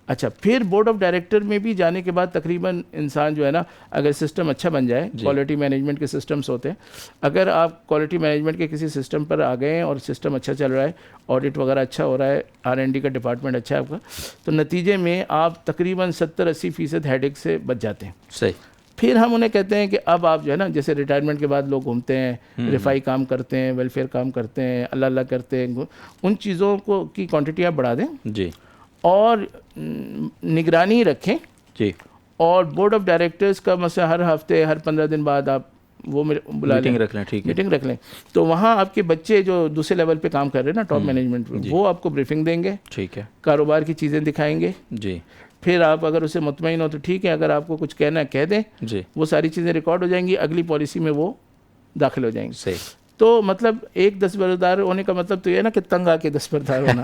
اچھا پھر بورڈ آف ڈائریکٹر میں بھی جانے کے بعد تقریباً انسان جو ہے نا اگر سسٹم اچھا بن جائے، کوالٹی مینجمنٹ کے سسٹمز ہوتے ہیں، اگر آپ کوالٹی مینجمنٹ کے کسی سسٹم پر آ گئے ہیں اور سسٹم اچھا چل رہا ہے، آڈٹ وغیرہ اچھا ہو رہا ہے، R&D کا ڈپارٹمنٹ اچھا ہے آپ کا، تو نتیجے میں آپ تقریباً 70-80% ہیڈیک سے بچ جاتے ہیں. صحیح. پھر ہم انہیں کہتے ہیں کہ اب آپ جو ہے نا جیسے ریٹائرمنٹ کے بعد لوگ گھومتے ہیں، رفائی کام کرتے ہیں، ویلفیئر کام کرتے ہیں، اللہ اللہ کرتے ہیں، ان چیزوں کو کی کوانٹٹی آپ بڑھا دیں اور نگرانی رکھیں. اور بورڈ آف ڈائریکٹرز کا مثلا ہر ہفتے ہر 15 دن بعد آپ وہ بلا لیں، میٹنگ رکھ لیں. تو وہاں آپ کے بچے جو دوسرے لیول پہ کام کر رہے ہیں نا ٹاپ مینجمنٹ پہ، وہ آپ کو بریفنگ دیں گے. ٹھیک ہے. کاروبار کی چیزیں دکھائیں گے. پھر آپ اگر اسے مطمئن ہو تو ٹھیک ہے، اگر آپ کو کچھ کہنا ہے کہہ دیں. وہ ساری چیزیں ریکارڈ ہو جائیں گی، اگلی پالیسی میں وہ داخل ہو جائیں گے. تو مطلب ایک دستبردار ہونے کا مطلب تو یہ ہے نا کہ تنگ آ کے دستبردار ہونا،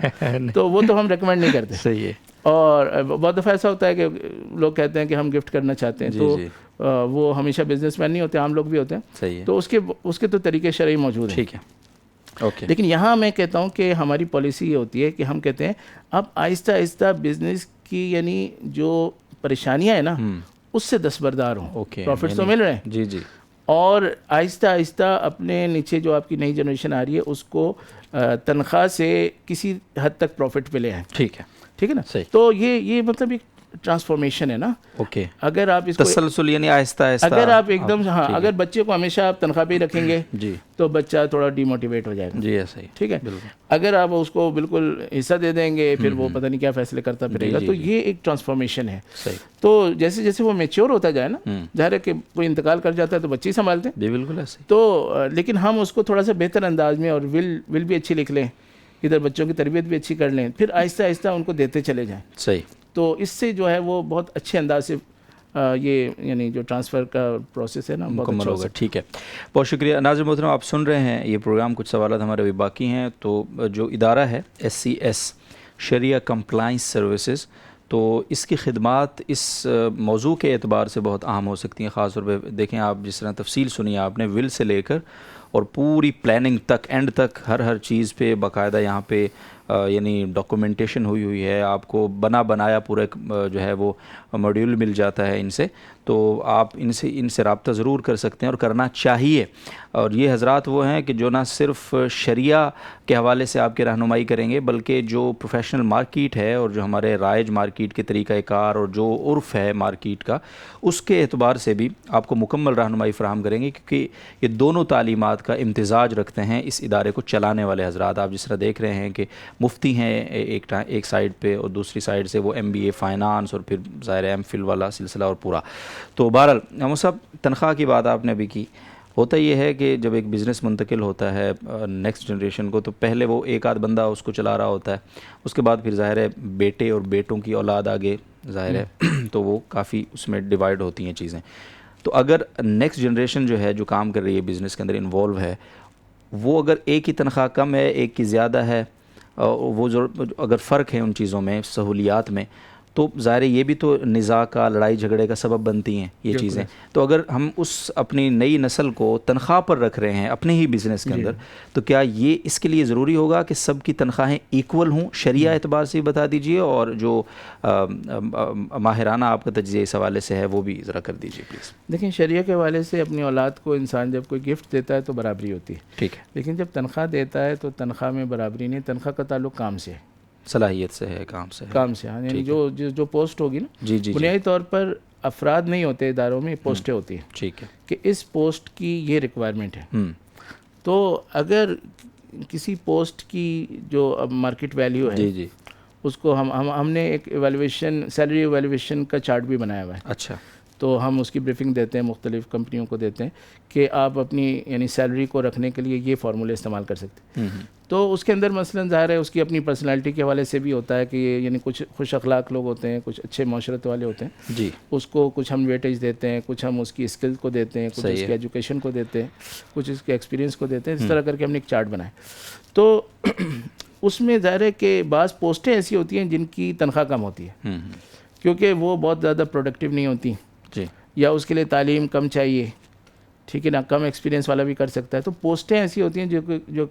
تو وہ تو ہم ریکمینڈ نہیں کرتے. صحیح ہے. اور بہت دفعہ ایسا ہوتا ہے کہ لوگ کہتے ہیں کہ ہم گفٹ کرنا چاہتے ہیں، تو وہ ہمیشہ بزنس مین نہیں ہوتے، عام لوگ بھی ہوتے ہیں. صحیح ہے. تو اس کے تو طریقے شرعی موجود ہیں. ٹھیک ہے. لیکن یہاں میں کہتا ہوں کہ ہماری پالیسی یہ ہوتی ہے کہ ہم کہتے ہیں اب آہستہ آہستہ بزنس کی یعنی جو پریشانیاں ہیں نا اس سے دستبردار ہوں. پروفٹس تو مل رہے ہیں اور آہستہ آہستہ اپنے نیچے جو آپ کی نئی جنریشن آ رہی ہے اس کو تنخواہ سے کسی حد تک پروفٹ پہ لے آئیں. ٹھیک ہے نا. تو یہ مطلب ایک ٹرانسفارمیشن ہے نا. اوکے. اگر آپ اس کو تسلسل یعنی آہستہ آہستہ، اگر آپ ایک دم اگر بچے کو ہمیشہ آپ تنخواہ پہ ہی رکھیں گے تو بچہ تھوڑا ڈی موٹیویٹ ہو جائے گا. جی ایسا ہی. ٹھیک ہے. اگر آپ اس کو بالکل حصہ دے دیں گے پھر وہ پتہ نہیں کیا فیصلے کرتا پھرے گا. تو یہ ایک ٹرانسفارمیشن ہے. تو جیسے جیسے وہ میچور ہوتا جائے نا، ظاہر ہے کہ کوئی انتقال کر جاتا ہے تو بچے ہی سنبھالتے ہیں. بالکل ایسے. تو لیکن ہم اس کو تھوڑا سا بہتر انداز میں اور ول بھی اچھی لکھ لیں، ادھر بچوں کی تربیت بھی اچھی کر لیں، پھر آہستہ آہستہ ان کو دیتے چلے جائیں. صحیح. تو اس سے جو ہے وہ بہت اچھے انداز سے یہ یعنی جو ٹرانسفر کا پروسیس ہے نا مکمل ہوگا. ٹھیک ہے. بہت شکریہ. ناظرین محترم، آپ سن رہے ہیں یہ پروگرام، کچھ سوالات ہمارے ابھی باقی ہیں. تو جو ادارہ ہے SCS شریعہ کمپلائنس سروسز، تو اس کی خدمات اس موضوع کے اعتبار سے بہت اہم ہو سکتی ہیں. خاص طور پہ دیکھیں آپ جس طرح تفصیل سنی آپ نے، ول سے لے کر اور پوری پلاننگ تک، اینڈ تک، ہر چیز پہ باقاعدہ یہاں پہ یعنی ڈاکومنٹیشن ہوئی ہے. آپ کو بنایا پورا جو ہے وہ ماڈیول مل جاتا ہے ان سے. تو آپ ان سے رابطہ ضرور کر سکتے ہیں اور کرنا چاہیے. اور یہ حضرات وہ ہیں کہ جو نہ صرف شریعہ کے حوالے سے آپ کی رہنمائی کریں گے، بلکہ جو پروفیشنل مارکیٹ ہے اور جو ہمارے رائج مارکیٹ کے طریقہ کار اور جو عرف ہے مارکیٹ کا، اس کے اعتبار سے بھی آپ کو مکمل رہنمائی فراہم کریں گے. کیونکہ یہ دونوں تعلیمات کا امتزاج رکھتے ہیں اس ادارے کو چلانے والے حضرات. آپ جس طرح دیکھ رہے ہیں کہ مفتی ہیں ایک سائڈ پہ اور دوسری سائڈ سے وہ MBA فائنانس اور پھر ظاہر MPhil والا سلسلہ اور پورا. تو بہرحال ہم صاحب تنخواہ کی بات آپ نے ابھی کی. ہوتا یہ ہے کہ جب ایک بزنس منتقل ہوتا ہے نیکسٹ جنریشن کو، تو پہلے وہ ایک آدھ بندہ اس کو چلا رہا ہوتا ہے، اس کے بعد پھر ظاہر ہے بیٹے اور بیٹوں کی اولاد آگے ظاہر ہے تو وہ کافی اس میں ڈیوائیڈ ہوتی ہیں چیزیں. تو اگر نیکسٹ جنریشن جو ہے جو کام کر رہی ہے بزنس کے اندر انوالو ہے، وہ اگر ایک کی تنخواہ کم ہے ایک کی زیادہ ہے، وہ اگر فرق ہے ان چیزوں میں سہولیات میں، تو ظاہر ہے یہ بھی تو نزاع کا، لڑائی جھگڑے کا سبب بنتی ہیں یہ چیزیں. تو اگر ہم اس اپنی نئی نسل کو تنخواہ پر رکھ رہے ہیں اپنے ہی بزنس کے اندر، تو کیا یہ اس کے لیے ضروری ہوگا کہ سب کی تنخواہیں ایکول ہوں؟ شرعیہ اعتبار سے بتا دیجئے، اور جو ماہرانہ آپ کا تجزیہ اس حوالے سے ہے وہ بھی ذرا کر دیجئے پلیز. دیکھیں شریعہ کے حوالے سے اپنی اولاد کو انسان جب کوئی گفٹ دیتا ہے تو برابری ہوتی ہے، ٹھیک ہے، لیکن جب تنخواہ دیتا ہے تو تنخواہ میں برابری نہیں. تنخواہ کا تعلق کام سے ہے، صلاحیت سے ہے، کام سے ہے. کام سے، ہاں، یعنی جو پوسٹ ہوگی نا، جی جی بنیادی طور پر افراد نہیں ہوتے اداروں میں، پوسٹیں ہوتی ہیں، ٹھیک ہے، کہ اس پوسٹ کی یہ ریکوائرمنٹ ہے. تو اگر کسی پوسٹ کی جو اب مارکیٹ ویلیو ہے، جی جی، اس کو ہم نے ایک ایویلویشن، سیلری ایویلویشن کا چارٹ بھی بنایا ہوا ہے. اچھا، تو ہم اس کی بریفنگ دیتے ہیں، مختلف کمپنیوں کو دیتے ہیں کہ آپ اپنی یعنی سیلری کو رکھنے کے لیے یہ فارمولے استعمال کر سکتے ہیں. تو اس کے اندر مثلا ظاہر ہے اس کی اپنی پرسنالٹی کے حوالے سے بھی ہوتا ہے کہ یعنی کچھ خوش اخلاق لوگ ہوتے ہیں، کچھ اچھے معاشرت والے ہوتے ہیں، جی، اس کو کچھ ہم ویٹیج دیتے ہیں، کچھ ہم اس کی اسکل کو دیتے ہیں، کچھ اس کی ایجوکیشن کو دیتے ہیں، کچھ اس کے ایکسپیرینس کو دیتے ہیں. اس طرح کر کے ہم نے ایک چارٹ بنایا. تو اس میں ظاہر ہے کہ بعض پوسٹیں ایسی ہوتی ہیں جن کی تنخواہ کم ہوتی ہے، کیونکہ وہ بہت زیادہ پروڈکٹیو نہیں ہوتی، جی، یا اس کے لیے تعلیم کم چاہیے، ٹھیک ہے نا، کم ایکسپیرینس والا بھی کر سکتا ہے. تو پوسٹیں ایسی ہوتی ہیں جو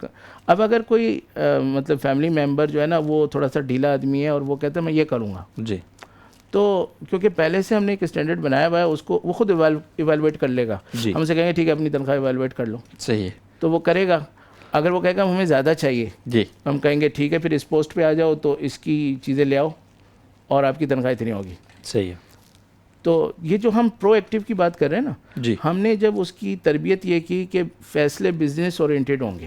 اب اگر کوئی مطلب فیملی ممبر جو ہے نا وہ تھوڑا سا ڈھیلا آدمی ہے اور وہ کہتا ہے میں یہ کروں گا، جی، تو کیونکہ پہلے سے ہم نے ایک اسٹینڈرڈ بنایا ہوا ہے، اس کو وہ خود ایویلویٹ کر لے گا. ہم سے کہیں گے ٹھیک ہے اپنی تنخواہ ایویلویٹ کر لو، صحیح ہے، تو وہ کرے گا. اگر وہ کہے گا ہمیں زیادہ چاہیے، جی، ہم کہیں گے ٹھیک ہے پھر اس پوسٹ پہ آ جاؤ تو اس کی چیزیں لے آؤ اور آپ کی تنخواہ اتنی ہوگی. صحیح ہے. تو یہ جو ہم پرو ایکٹیو کی بات کر رہے ہیں نا، جی، ہم نے جب اس کی تربیت یہ کی کہ فیصلے بزنس اورینٹیڈ ہوں گے،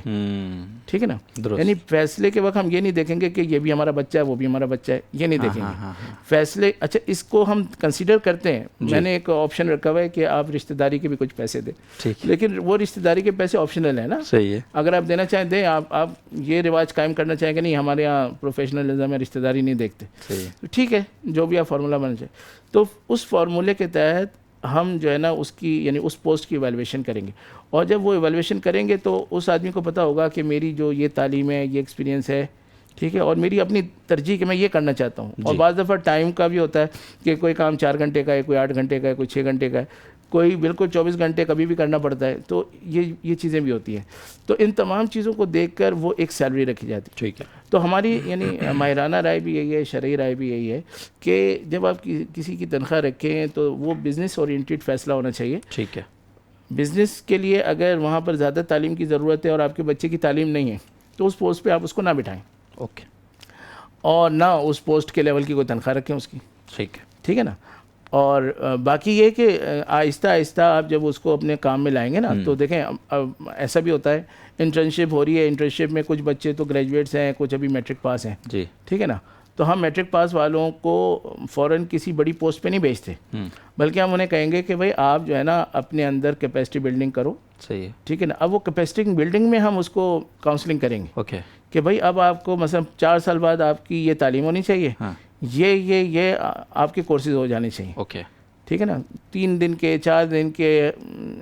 ٹھیک ہے نا، یعنی فیصلے کے وقت ہم یہ نہیں دیکھیں گے کہ یہ بھی ہمارا بچہ ہے وہ بھی ہمارا بچہ ہے، یہ نہیں دیکھیں گے. فیصلے اچھا اس کو ہم کنسیڈر کرتے ہیں. میں نے ایک آپشن رکھا ہوا ہے کہ آپ رشتہ داری کے بھی کچھ پیسے دیں، لیکن وہ رشتہ داری کے پیسے آپشنل ہیں نا. صحیح ہے، اگر آپ دینا چاہیں دیں. آپ یہ رواج قائم کرنا چاہیں کہ نہیں ہمارے یہاں پروفیشنلزم ہے، رشتہ داری نہیں دیکھتے، ٹھیک ہے، جو بھی آپ فارمولہ بنا چاہیں. تو اس فارمولے کے تحت ہم جو ہے نا اس کی یعنی اس پوسٹ کی ایویلویشن کریں گے. اور جب وہ ایویلویشن کریں گے تو اس آدمی کو پتہ ہوگا کہ میری جو یہ تعلیم ہے، یہ ایکسپیرینس ہے، ٹھیک ہے، اور میری اپنی ترجیح کہ میں یہ کرنا چاہتا ہوں. اور بعض دفعہ ٹائم کا بھی ہوتا ہے کہ کوئی کام 4 گھنٹے کا ہے، کوئی 8 گھنٹے کا ہے، کوئی 6 گھنٹے کا ہے، کوئی بالکل 24 گھنٹے کبھی بھی کرنا پڑتا ہے. تو یہ چیزیں بھی ہوتی ہیں. تو ان تمام چیزوں کو دیکھ کر وہ ایک سیلری رکھی جاتی ہے. ٹھیک ہے. تو ہماری یعنی ماہرانہ رائے بھی یہی ہے، شرعی رائے بھی یہی ہے کہ جب آپ کسی کی تنخواہ رکھیں تو وہ بزنس اورینٹیڈ فیصلہ ہونا چاہیے. ٹھیک ہے. بزنس کے لیے اگر وہاں پر زیادہ تعلیم کی ضرورت ہے اور آپ کے بچے کی تعلیم نہیں ہے تو اس پوسٹ پہ آپ اس کو نہ بٹھائیں. اوکے. اور نہ اس پوسٹ کے لیول کی کوئی تنخواہ رکھیں اس کی. ٹھیک ہے. ٹھیک ہے نا. اور باقی یہ کہ آہستہ آہستہ آپ جب اس کو اپنے کام میں لائیں گے نا تو دیکھیں ایسا بھی ہوتا ہے انٹرنشپ ہو رہی ہے. انٹرنشپ میں کچھ بچے تو گریجویٹس ہیں، کچھ ابھی میٹرک پاس ہیں. جی. ٹھیک ہے نا. تو ہم میٹرک پاس والوں کو فوراً کسی بڑی پوسٹ پہ نہیں بھیجتے، بلکہ ہم انہیں کہیں گے کہ بھائی آپ جو ہے نا اپنے اندر کیپیسٹی بلڈنگ کرو. صحیح ہے. ٹھیک ہے نا. اب وہ کیپیسٹی بلڈنگ میں ہم اس کو کاؤنسلنگ کریں گے. اوکے. کہ بھائی اب آپ کو مثلا 4 سال بعد آپ کی یہ تعلیم ہونی چاہیے، یہ آپ کے کورسز ہو جانے چاہیے. اوکے. ٹھیک ہے نا. 3 دن کے 4 دن کے،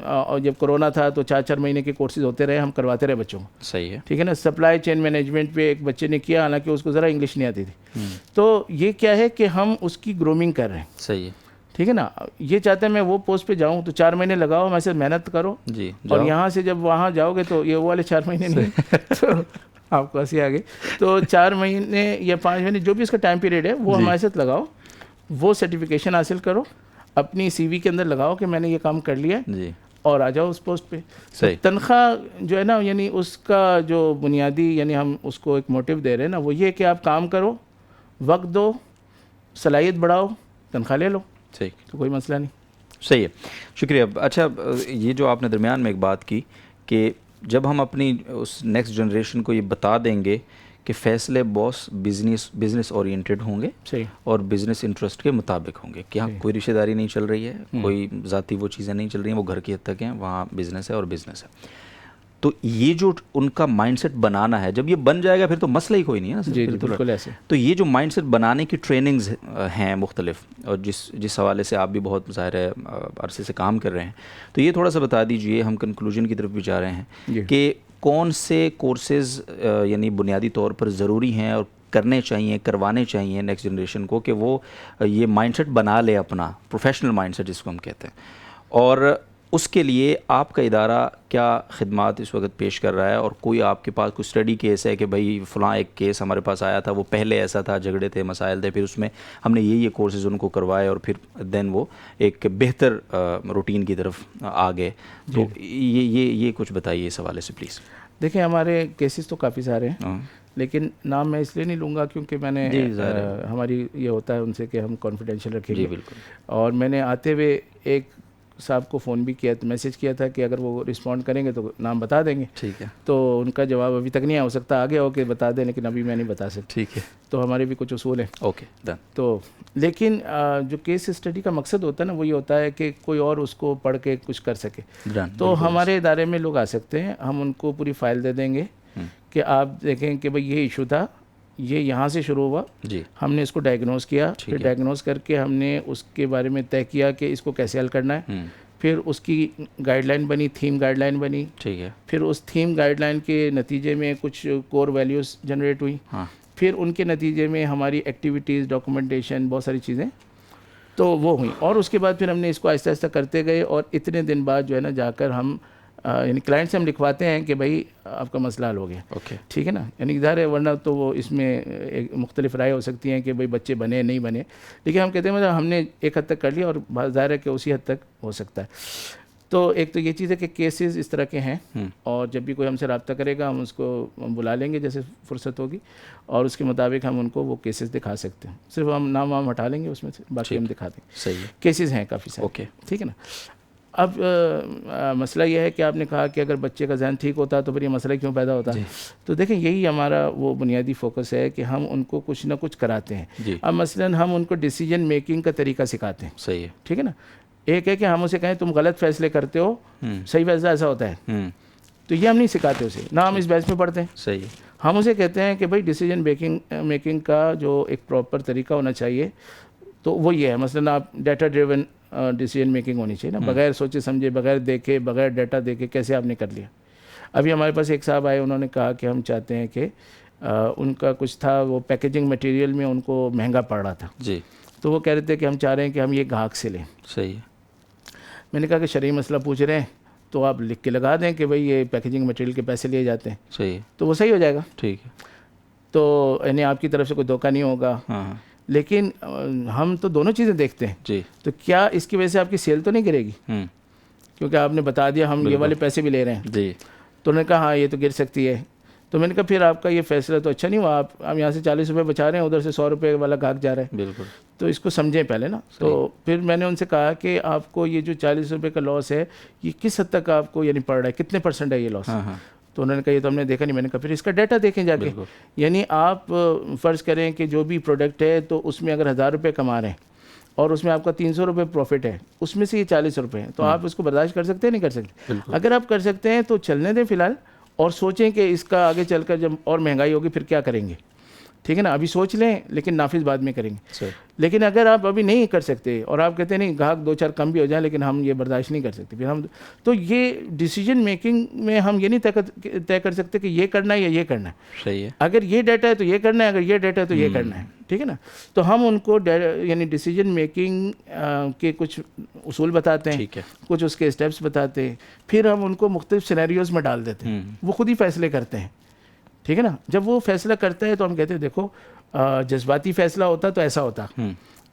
اور جب کرونا تھا تو 4 مہینے کے کورسز ہوتے رہے، ہم کرواتے رہے بچوں کو. صحیح ہے. ٹھیک ہے نا. سپلائی چین مینجمنٹ پہ ایک بچے نے کیا، حالانکہ اس کو ذرا انگلش نہیں آتی تھی. تو یہ کیا ہے کہ ہم اس کی گرومنگ کر رہے ہیں. صحیح ہے. ٹھیک ہے نا. یہ چاہتے ہیں میں وہ پوسٹ پہ جاؤں تو 4 مہینے لگاؤ، میں سے محنت کرو جی، اور یہاں سے جب وہاں جاؤ گے تو یہ وہ والے 4 مہینے نہیں تو آپ کو ہنسی آ گئی. تو 4 مہینے یا 5 مہینے جو بھی اس کا ٹائم پیریڈ ہے وہ ہمارے ساتھ لگاؤ، وہ سرٹیفکیشن حاصل کرو، اپنی سی وی کے اندر لگاؤ کہ میں نے یہ کام کر لیا جی، اور آ جاؤ اس پوسٹ پہ. تنخواہ جو ہے نا یعنی اس کا جو بنیادی یعنی ہم اس کو ایک موٹیو دے رہے ہیں نا وہ یہ کہ آپ کام کرو، وقت دو، صلاحیت بڑھاؤ، تنخواہ لے لو. صحیح. تو کوئی مسئلہ نہیں. صحیح ہے. شکریہ. اچھا یہ جو آپ نے درمیان میں ایک بات کی کہ جب ہم اپنی اس نیکسٹ جنریشن کو یہ بتا دیں گے کہ فیصلے باس بزنس اورینٹیڈ ہوں گے اور بزنس انٹرسٹ کے مطابق ہوں گے، کہ ہاں کوئی رشتہ داری نہیں چل رہی ہے، کوئی ذاتی وہ چیزیں نہیں چل رہی ہیں، وہ گھر کی حد تک ہیں، وہاں بزنس ہے اور بزنس ہے. تو یہ جو ان کا مائنڈ سیٹ بنانا ہے، جب یہ بن جائے گا پھر تو مسئلہ ہی کوئی نہیں ہے نا. جی بالکل ایسے. تو یہ جو مائنڈ سیٹ بنانے کی ٹریننگز ہیں مختلف، اور جس حوالے سے آپ بھی بہت ظاہر ہے عرصے سے کام کر رہے ہیں، تو یہ تھوڑا سا بتا دیجئے، ہم کنکلوژن کی طرف بھی جا رہے ہیں کہ کون سے کورسز یعنی بنیادی طور پر ضروری ہیں اور کرنے چاہیے, کروانے چاہیے نیکسٹ جنریشن کو کہ وہ یہ مائنڈ سیٹ بنا لے اپنا, پروفیشنل مائنڈ سیٹ جس کو ہم کہتے ہیں؟ اور اس کے لیے آپ کا ادارہ کیا خدمات اس وقت پیش کر رہا ہے؟ اور کوئی آپ کے پاس کوئی اسٹڈی کیس ہے کہ بھائی فلاں ایک کیس ہمارے پاس آیا تھا, وہ پہلے ایسا تھا, جھگڑے تھے, مسائل تھے, پھر اس میں ہم نے یہ کورسز ان کو کروائے اور پھر دین وہ ایک بہتر روٹین کی طرف آ گئے؟ تو یہ کچھ بتائیے اس حوالے سے پلیز. دیکھیں ہمارے کیسز تو کافی سارے ہیں, لیکن نام میں اس لیے نہیں لوں گا کیونکہ میں نے ہماری یہ ہوتا ہے ان سے کہ ہم کانفیڈینشیل رکھیں گے. بالکل. اور میں نے آتے ہوئے ایک صاحب کو فون بھی کیا, میسج کیا تھا کہ اگر وہ رسپونڈ کریں گے تو نام بتا دیں گے. ٹھیک ہے. تو ان کا جواب ابھی تک نہیں آ, ہو سکتا آگے ہو کہ بتا دیں, لیکن ابھی میں نہیں بتا سکتا. ٹھیک ہے. تو ہمارے بھی کچھ اصول ہیں. Okay done. تو لیکن جو کیس اسٹڈی کا مقصد ہوتا ہے نا, وہ یہ ہوتا ہے کہ کوئی اور اس کو پڑھ کے کچھ کر سکے. تو ہمارے ادارے میں لوگ آ سکتے ہیں, ہم ان کو پوری فائل دے دیں گے کہ آپ دیکھیں کہ بھئی یہ ایشو تھا, یہ یہاں سے شروع ہوا, ہم نے اس کو ڈائگنوز کیا, پھر ڈائگنوز کر کے ہم نے اس کے بارے میں طے کیا کہ اس کو کیسے حل کرنا ہے. پھر اس کی گائیڈ لائن بنی, تھیم گائیڈ لائن بنی. ٹھیک ہے. پھر اس تھیم گائیڈ لائن کے نتیجے میں کچھ کور ویلیوز جنریٹ ہوئی. پھر ان کے نتیجے میں ہماری ایکٹیویٹیز, ڈاکومنٹیشن, بہت ساری چیزیں تو وہ ہوئیں. اور اس کے بعد پھر ہم نے اس کو آہستہ آہستہ کرتے گئے, اور اتنے دن بعد جو ہے نا جا کر ہم یعنی کلائنٹ سے ہم لکھواتے ہیں کہ بھائی آپ کا مسئلہ حل ہو گیا. ٹھیک ہے نا, یعنی ظاہر ہے ورنہ تو وہ اس میں ایک مختلف رائے ہو سکتی ہیں کہ بھئی بچے بنے نہیں بنے, لیکن ہم کہتے ہیں مطلب ہم نے ایک حد تک کر لیا, اور ظاہر ہے کہ اسی حد تک ہو سکتا ہے. تو ایک تو یہ چیز ہے کہ کیسز اس طرح کے ہیں, اور جب بھی کوئی ہم سے رابطہ کرے گا ہم اس کو بلا لیں گے جیسے فرصت ہوگی, اور اس کے مطابق ہم ان کو وہ کیسز دکھا سکتے ہیں. صرف ہم نام وام ہٹا لیں گے اس میں سے, باقی ہم دکھا دیں گے. صحیح ہے. کیسز ہیں کافی سارے. اوکے ٹھیک ہے نا. اب مسئلہ یہ ہے کہ آپ نے کہا کہ اگر بچے کا ذہن ٹھیک ہوتا تو پھر یہ مسئلہ کیوں پیدا ہوتا. تو دیکھیں یہی ہمارا وہ بنیادی فوکس ہے کہ ہم ان کو کچھ نہ کچھ کراتے ہیں. اب مثلاً ہم ان کو ڈیسیجن میکنگ کا طریقہ سکھاتے ہیں. صحیح ہے. ٹھیک ہے نا. ایک ہے کہ ہم اسے کہیں تم غلط فیصلے کرتے ہو, صحیح فیصلہ ایسا ہوتا ہے, تو یہ ہم نہیں سکھاتے اسے, نہ ہم اس بحث میں پڑھتے ہیں. صحیح ہے. ہم اسے کہتے ہیں کہ بھائی ڈیسیجن میکنگ کا جو ایک پراپر طریقہ ہونا چاہیے تو وہ یہ ہے. مثلاً آپ ڈیٹا ڈریون ڈیسیجن میکنگ ہونی چاہیے نا, بغیر سوچے سمجھے, بغیر دیکھے, بغیر ڈیٹا دیکھے کیسے آپ نے کر لیا. ابھی ہمارے پاس ایک صاحب آئے, انہوں نے کہا کہ ہم چاہتے ہیں کہ ان کا کچھ تھا, وہ پیکیجنگ مٹیریل میں ان کو مہنگا پڑ رہا تھا. جی. تو وہ کہہ رہے تھے کہ ہم چاہ رہے ہیں کہ ہم یہ گاہک سے لیں. صحیح ہے. میں نے کہا کہ شرعی مسئلہ پوچھ رہے ہیں تو آپ لکھ کے لگا دیں کہ بھئی یہ پیکیجنگ مٹیریل کے پیسے لیے جاتے ہیں. صحیح ہے. تو وہ صحیح ہو جائے گا. ٹھیک ہے. تو یعنی آپ کی طرف سے کوئی دھوکہ نہیں ہوگا. لیکن ہم تو دونوں چیزیں دیکھتے ہیں. جی. تو کیا اس کی وجہ سے آپ کی سیل تو نہیں گرے گی؟ کیونکہ آپ نے بتا دیا ہم یہ والے پیسے بھی لے رہے ہیں. جی. تو انہوں نے کہا ہاں یہ تو گر سکتی ہے. تو میں نے کہا پھر آپ کا یہ فیصلہ تو اچھا نہیں ہوا, آپ یہاں سے 40 روپے بچا رہے ہیں, ادھر سے 100 روپے والا گاہک جا رہا ہے. بالکل. تو اس کو سمجھیں پہلے نا. تو پھر میں نے ان سے کہا کہ آپ کو یہ جو 40 روپے کا لاس ہے یہ کس حد تک آپ کو یعنی پڑ رہا ہے, کتنے % ہے یہ لاس؟ تو انہوں نے کہا یہ تو ہم نے دیکھا نہیں. میں نے کہا پھر اس کا ڈیٹا دیکھیں جا کے. یعنی آپ فرض کریں کہ جو بھی پروڈکٹ ہے تو اس میں اگر 1000 روپے کما رہے ہیں اور اس میں آپ کا 300 روپے پروفٹ ہے, اس میں سے یہ 40 روپے ہیں, تو آپ اس کو برداشت کر سکتے ہیں نہیں کر سکتے؟ اگر آپ کر سکتے ہیں تو چلنے دیں فی الحال, اور سوچیں کہ اس کا آگے چل کر جب اور مہنگائی ہوگی پھر کیا کریں گے. ٹھیک ہے نا. ابھی سوچ لیں لیکن نافذ بعد میں کریں گے. لیکن اگر آپ ابھی نہیں کر سکتے اور آپ کہتے ہیں نہیں گاہک 2-4 کم بھی ہو جائیں لیکن ہم یہ برداشت نہیں کر سکتے, پھر ہم تو یہ ڈیسیجن میکنگ میں ہم یہ نہیں طے کر سکتے کہ یہ کرنا ہے یا یہ کرنا ہے. صحیح ہے. اگر یہ ڈیٹا ہے تو یہ کرنا ہے, اگر یہ ڈیٹا ہے تو یہ کرنا ہے. ٹھیک ہے نا. تو ہم ان کو یعنی ڈیسیجن میکنگ کے کچھ اصول بتاتے ہیں, کچھ اس کے اسٹیپس بتاتے ہیں, پھر ہم ان کو مختلف سینیریوز میں ڈال دیتے ہیں, وہ خود ہی فیصلے کرتے ہیں. ٹھیک ہے نا. جب وہ فیصلہ کرتا ہے تو ہم کہتے ہیں دیکھو جذباتی فیصلہ ہوتا تو ایسا ہوتا,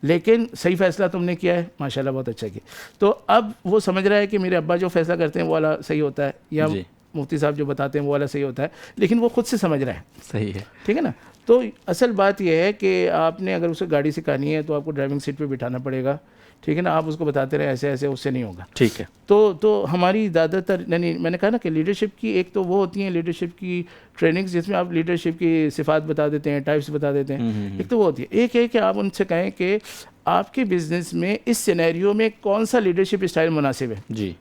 لیکن صحیح فیصلہ تم نے کیا ہے, ماشاءاللہ بہت اچھا کیا. تو اب وہ سمجھ رہا ہے کہ میرے ابا جو فیصلہ کرتے ہیں وہ والا صحیح ہوتا ہے, یا مفتی صاحب جو بتاتے ہیں وہ والا صحیح ہوتا ہے, لیکن وہ خود سے سمجھ رہا ہے. صحیح ہے. ٹھیک ہے نا. تو اصل بات یہ ہے کہ آپ نے اگر اسے گاڑی سکھانی ہے تو آپ کو ڈرائیونگ سیٹ پہ بٹھانا پڑے گا. ٹھیک ہے نا. آپ اس کو بتاتے رہے ایسے ایسے, اس سے نہیں ہوگا. ٹھیک ہے. تو ہماری زیادہ تر یعنی میں نے کہا نا کہ لیڈرشپ کی ایک تو وہ ہوتی ہیں لیڈرشپ کی ٹریننگز جس میں آپ لیڈرشپ کی صفات بتا دیتے ہیں, ٹائپس بتا دیتے ہیں. ایک تو وہ ہوتی ہے. ایک ہے کہ آپ ان سے کہیں کہ آپ کے بزنس میں اس سینیریو میں کون سا لیڈرشپ اسٹائل مناسب ہے. جی.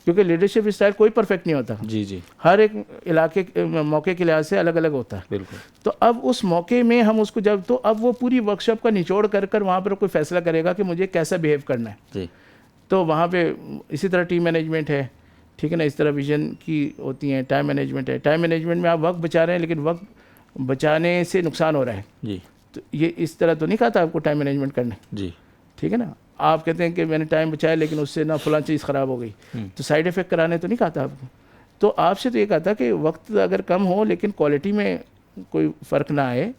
کیونکہ لیڈرشپ اسٹائل کوئی پرفیکٹ نہیں ہوتا. جی جی. ہر ایک علاقے موقع کے لحاظ سے الگ الگ ہوتا ہے. بالکل. تو اب اس موقع میں ہم اس کو جب تو اب وہ پوری ورک شاپ کا نچوڑ کر وہاں پر کوئی فیصلہ کرے گا کہ مجھے کیسا بیہیو کرنا ہے. جی. تو وہاں پہ اسی طرح ٹیم مینجمنٹ ہے. ٹھیک ہے نا. اس طرح ویژن کی ہوتی ہیں, ٹائم مینجمنٹ ہے. ٹائم مینجمنٹ میں آپ وقت بچا رہے ہیں لیکن وقت بچانے سے نقصان ہو رہا ہے. جی تو یہ اس طرح تو نہیں کہا تھا آپ کو ٹائم مینجمنٹ کرنے, جی ٹھیک ہے نا. آپ کہتے ہیں کہ میں نے ٹائم بچایا لیکن اس سے نہ فلاں چیز خراب ہو گئی, تو سائیڈ افیکٹ کرانے تو نہیں کہا تھا آپ کو. تو آپ سے تو یہ کہا تھا کہ وقت اگر کم ہو لیکن کوالٹی میں کوئی فرق نہ آئے,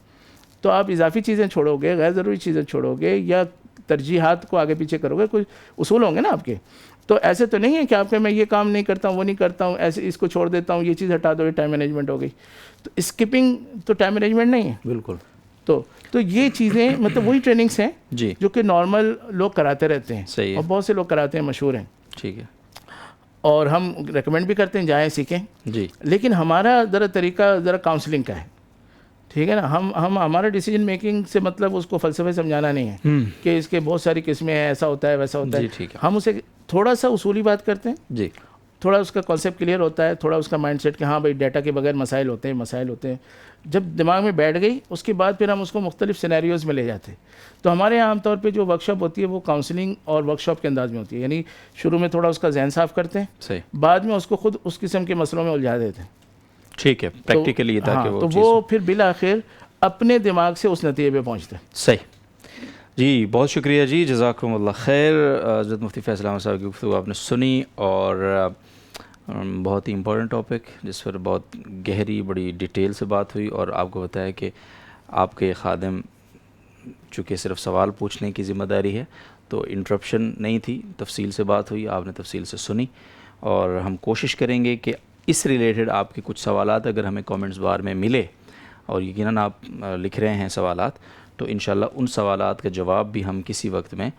تو آپ اضافی چیزیں چھوڑو گے, غیر ضروری چیزیں چھوڑو گے, یا ترجیحات کو آگے پیچھے کرو گے. کوئی اصول ہوں گے نا آپ کے. تو ایسے تو نہیں ہے کہ آپ کہ میں یہ کام نہیں کرتا ہوں, وہ نہیں کرتا ہوں, ایسے اس کو چھوڑ دیتا ہوں, یہ چیز ہٹا دو, یہ ٹائم مینجمنٹ ہو گئی. تو اسکپنگ تو ٹائم مینجمنٹ نہیں ہے. بالکل. تو یہ چیزیں مطلب وہی ٹریننگس ہیں جی جو کہ نارمل لوگ کراتے رہتے ہیں, صحیح ہے. اور بہت سے لوگ کراتے ہیں, مشہور ہیں, ٹھیک ہے. اور ہم ریکمینڈ بھی کرتے ہیں جائیں سیکھیں. جی لیکن ہمارا ذرا طریقہ ذرا کاؤنسلنگ کا ہے, ٹھیک ہے نا. ہمارا ڈیسیجن میکنگ سے مطلب اس کو فلسفے سمجھانا نہیں ہے کہ اس کے بہت ساری قسمیں ہیں, ایسا ہوتا ہے ویسا ہوتا ہے. جی ٹھیک ہے. ہم اسے تھوڑا سا اصولی بات کرتے ہیں, جی تھوڑا اس کا کانسیپٹ کلیئر ہوتا ہے, تھوڑا اس کا مائنڈ سیٹ کہ ہاں بھائی ڈیٹا کے بغیر مسائل ہوتے ہیں. جب دماغ میں بیٹھ گئی اس کے بعد پھر ہم اس کو مختلف سینیریوز میں لے جاتے ہیں. تو ہمارے یہاں عام طور پہ جو ورک شاپ ہوتی ہے وہ کاؤنسلنگ اور ورک شاپ کے انداز میں ہوتی ہے. یعنی شروع میں تھوڑا اس کا ذہن صاف کرتے ہیں, صحیح, بعد میں اس کو خود اس قسم کے مسئلوں میں الجھا دیتے ہیں. ٹھیک ہے, پریکٹیکلی تاکہ تو وہ پھر بالآخر اپنے دماغ سے اس نتیجے پہ پہنچتے ہیں. صحیح. جی بہت شکریہ جی, جزاکم اللہ خیر. حضرت مفتی فیض احمد صاحب کی گفتگو آپ نے سنی, اور بہت ہی امپورٹنٹ ٹاپک جس پر بہت گہری بڑی ڈیٹیل سے بات ہوئی, اور آپ کو بتایا کہ آپ کے خادم چونکہ صرف سوال پوچھنے کی ذمہ داری ہے تو انٹرپشن نہیں تھی, تفصیل سے بات ہوئی, آپ نے تفصیل سے سنی, اور ہم کوشش کریں گے کہ اس ریلیٹڈ آپ کے کچھ سوالات اگر ہمیں کامنٹس بار میں ملے, اور یقیناً آپ لکھ رہے ہیں سوالات, تو انشاءاللہ ان سوالات کا جواب بھی ہم کسی وقت میں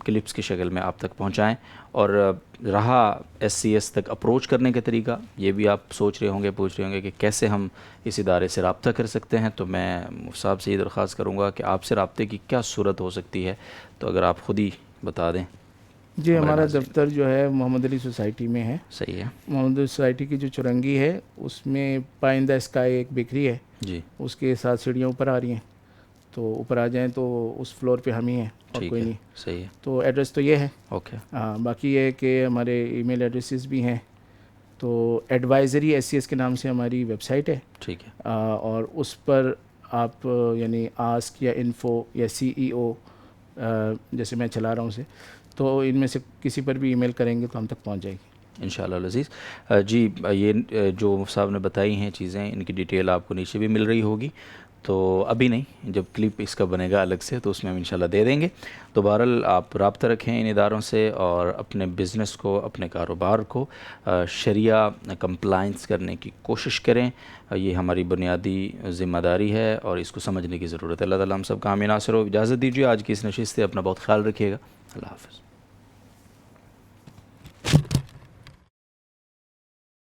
کلپس کی شکل میں آپ تک پہنچائیں. اور رہا SCS تک اپروچ کرنے کا طریقہ, یہ بھی آپ سوچ رہے ہوں گے, پوچھ رہے ہوں گے کہ کیسے ہم اس ادارے سے رابطہ کر سکتے ہیں. تو میں مفتی صاحب سے یہ درخواست کروں گا کہ آپ سے رابطے کی کیا صورت ہو سکتی ہے, تو اگر آپ خود ہی بتا دیں. جی ہمارا دفتر جو ہے محمد علی سوسائٹی میں ہے. صحیح ہے. محمد علی سوسائٹی کی جو چرنگی ہے اس میں پائندہ اسکائی ایک بیکری ہے, جی اس کے 7 سیڑھیاں اوپر آ رہی ہیں, تو اوپر آ جائیں تو اس فلور پہ ہم ہی ہیں اور کوئی نہیں. صحیح ہے. تو ایڈریس تو یہ ہے. اوکے. ہاں باقی یہ ہے کہ ہمارے ای میل ایڈریسز بھی ہیں. تو ایڈوائزری SCS کے نام سے ہماری ویب سائٹ ہے. ٹھیک ہے. اور اس پر آپ یعنی آسک یا انفو یا CEO جیسے میں چلا رہا ہوں اسے, تو ان میں سے کسی پر بھی ای میل کریں گے تو ہم تک پہنچ جائے گی انشاءاللہ العزیز. جی یہ جو مفتی صاحب نے بتائی ہیں چیزیں, ان کی ڈیٹیل آپ کو نیچے بھی مل رہی ہوگی, تو ابھی نہیں, جب کلپ اس کا بنے گا الگ سے تو اس میں ہم انشاءاللہ دے دیں گے. تو بہرحال آپ رابطہ رکھیں ان اداروں سے, اور اپنے بزنس کو, اپنے کاروبار کو شریعہ کمپلائنس کرنے کی کوشش کریں. یہ ہماری بنیادی ذمہ داری ہے اور اس کو سمجھنے کی ضرورت ہے. اللہ تعالیٰ ہم سب کا حامی ناصر ہو. اجازت دیجیے آج کی اس نشست سے, اپنا بہت خیال رکھیے گا. اللہ حافظ.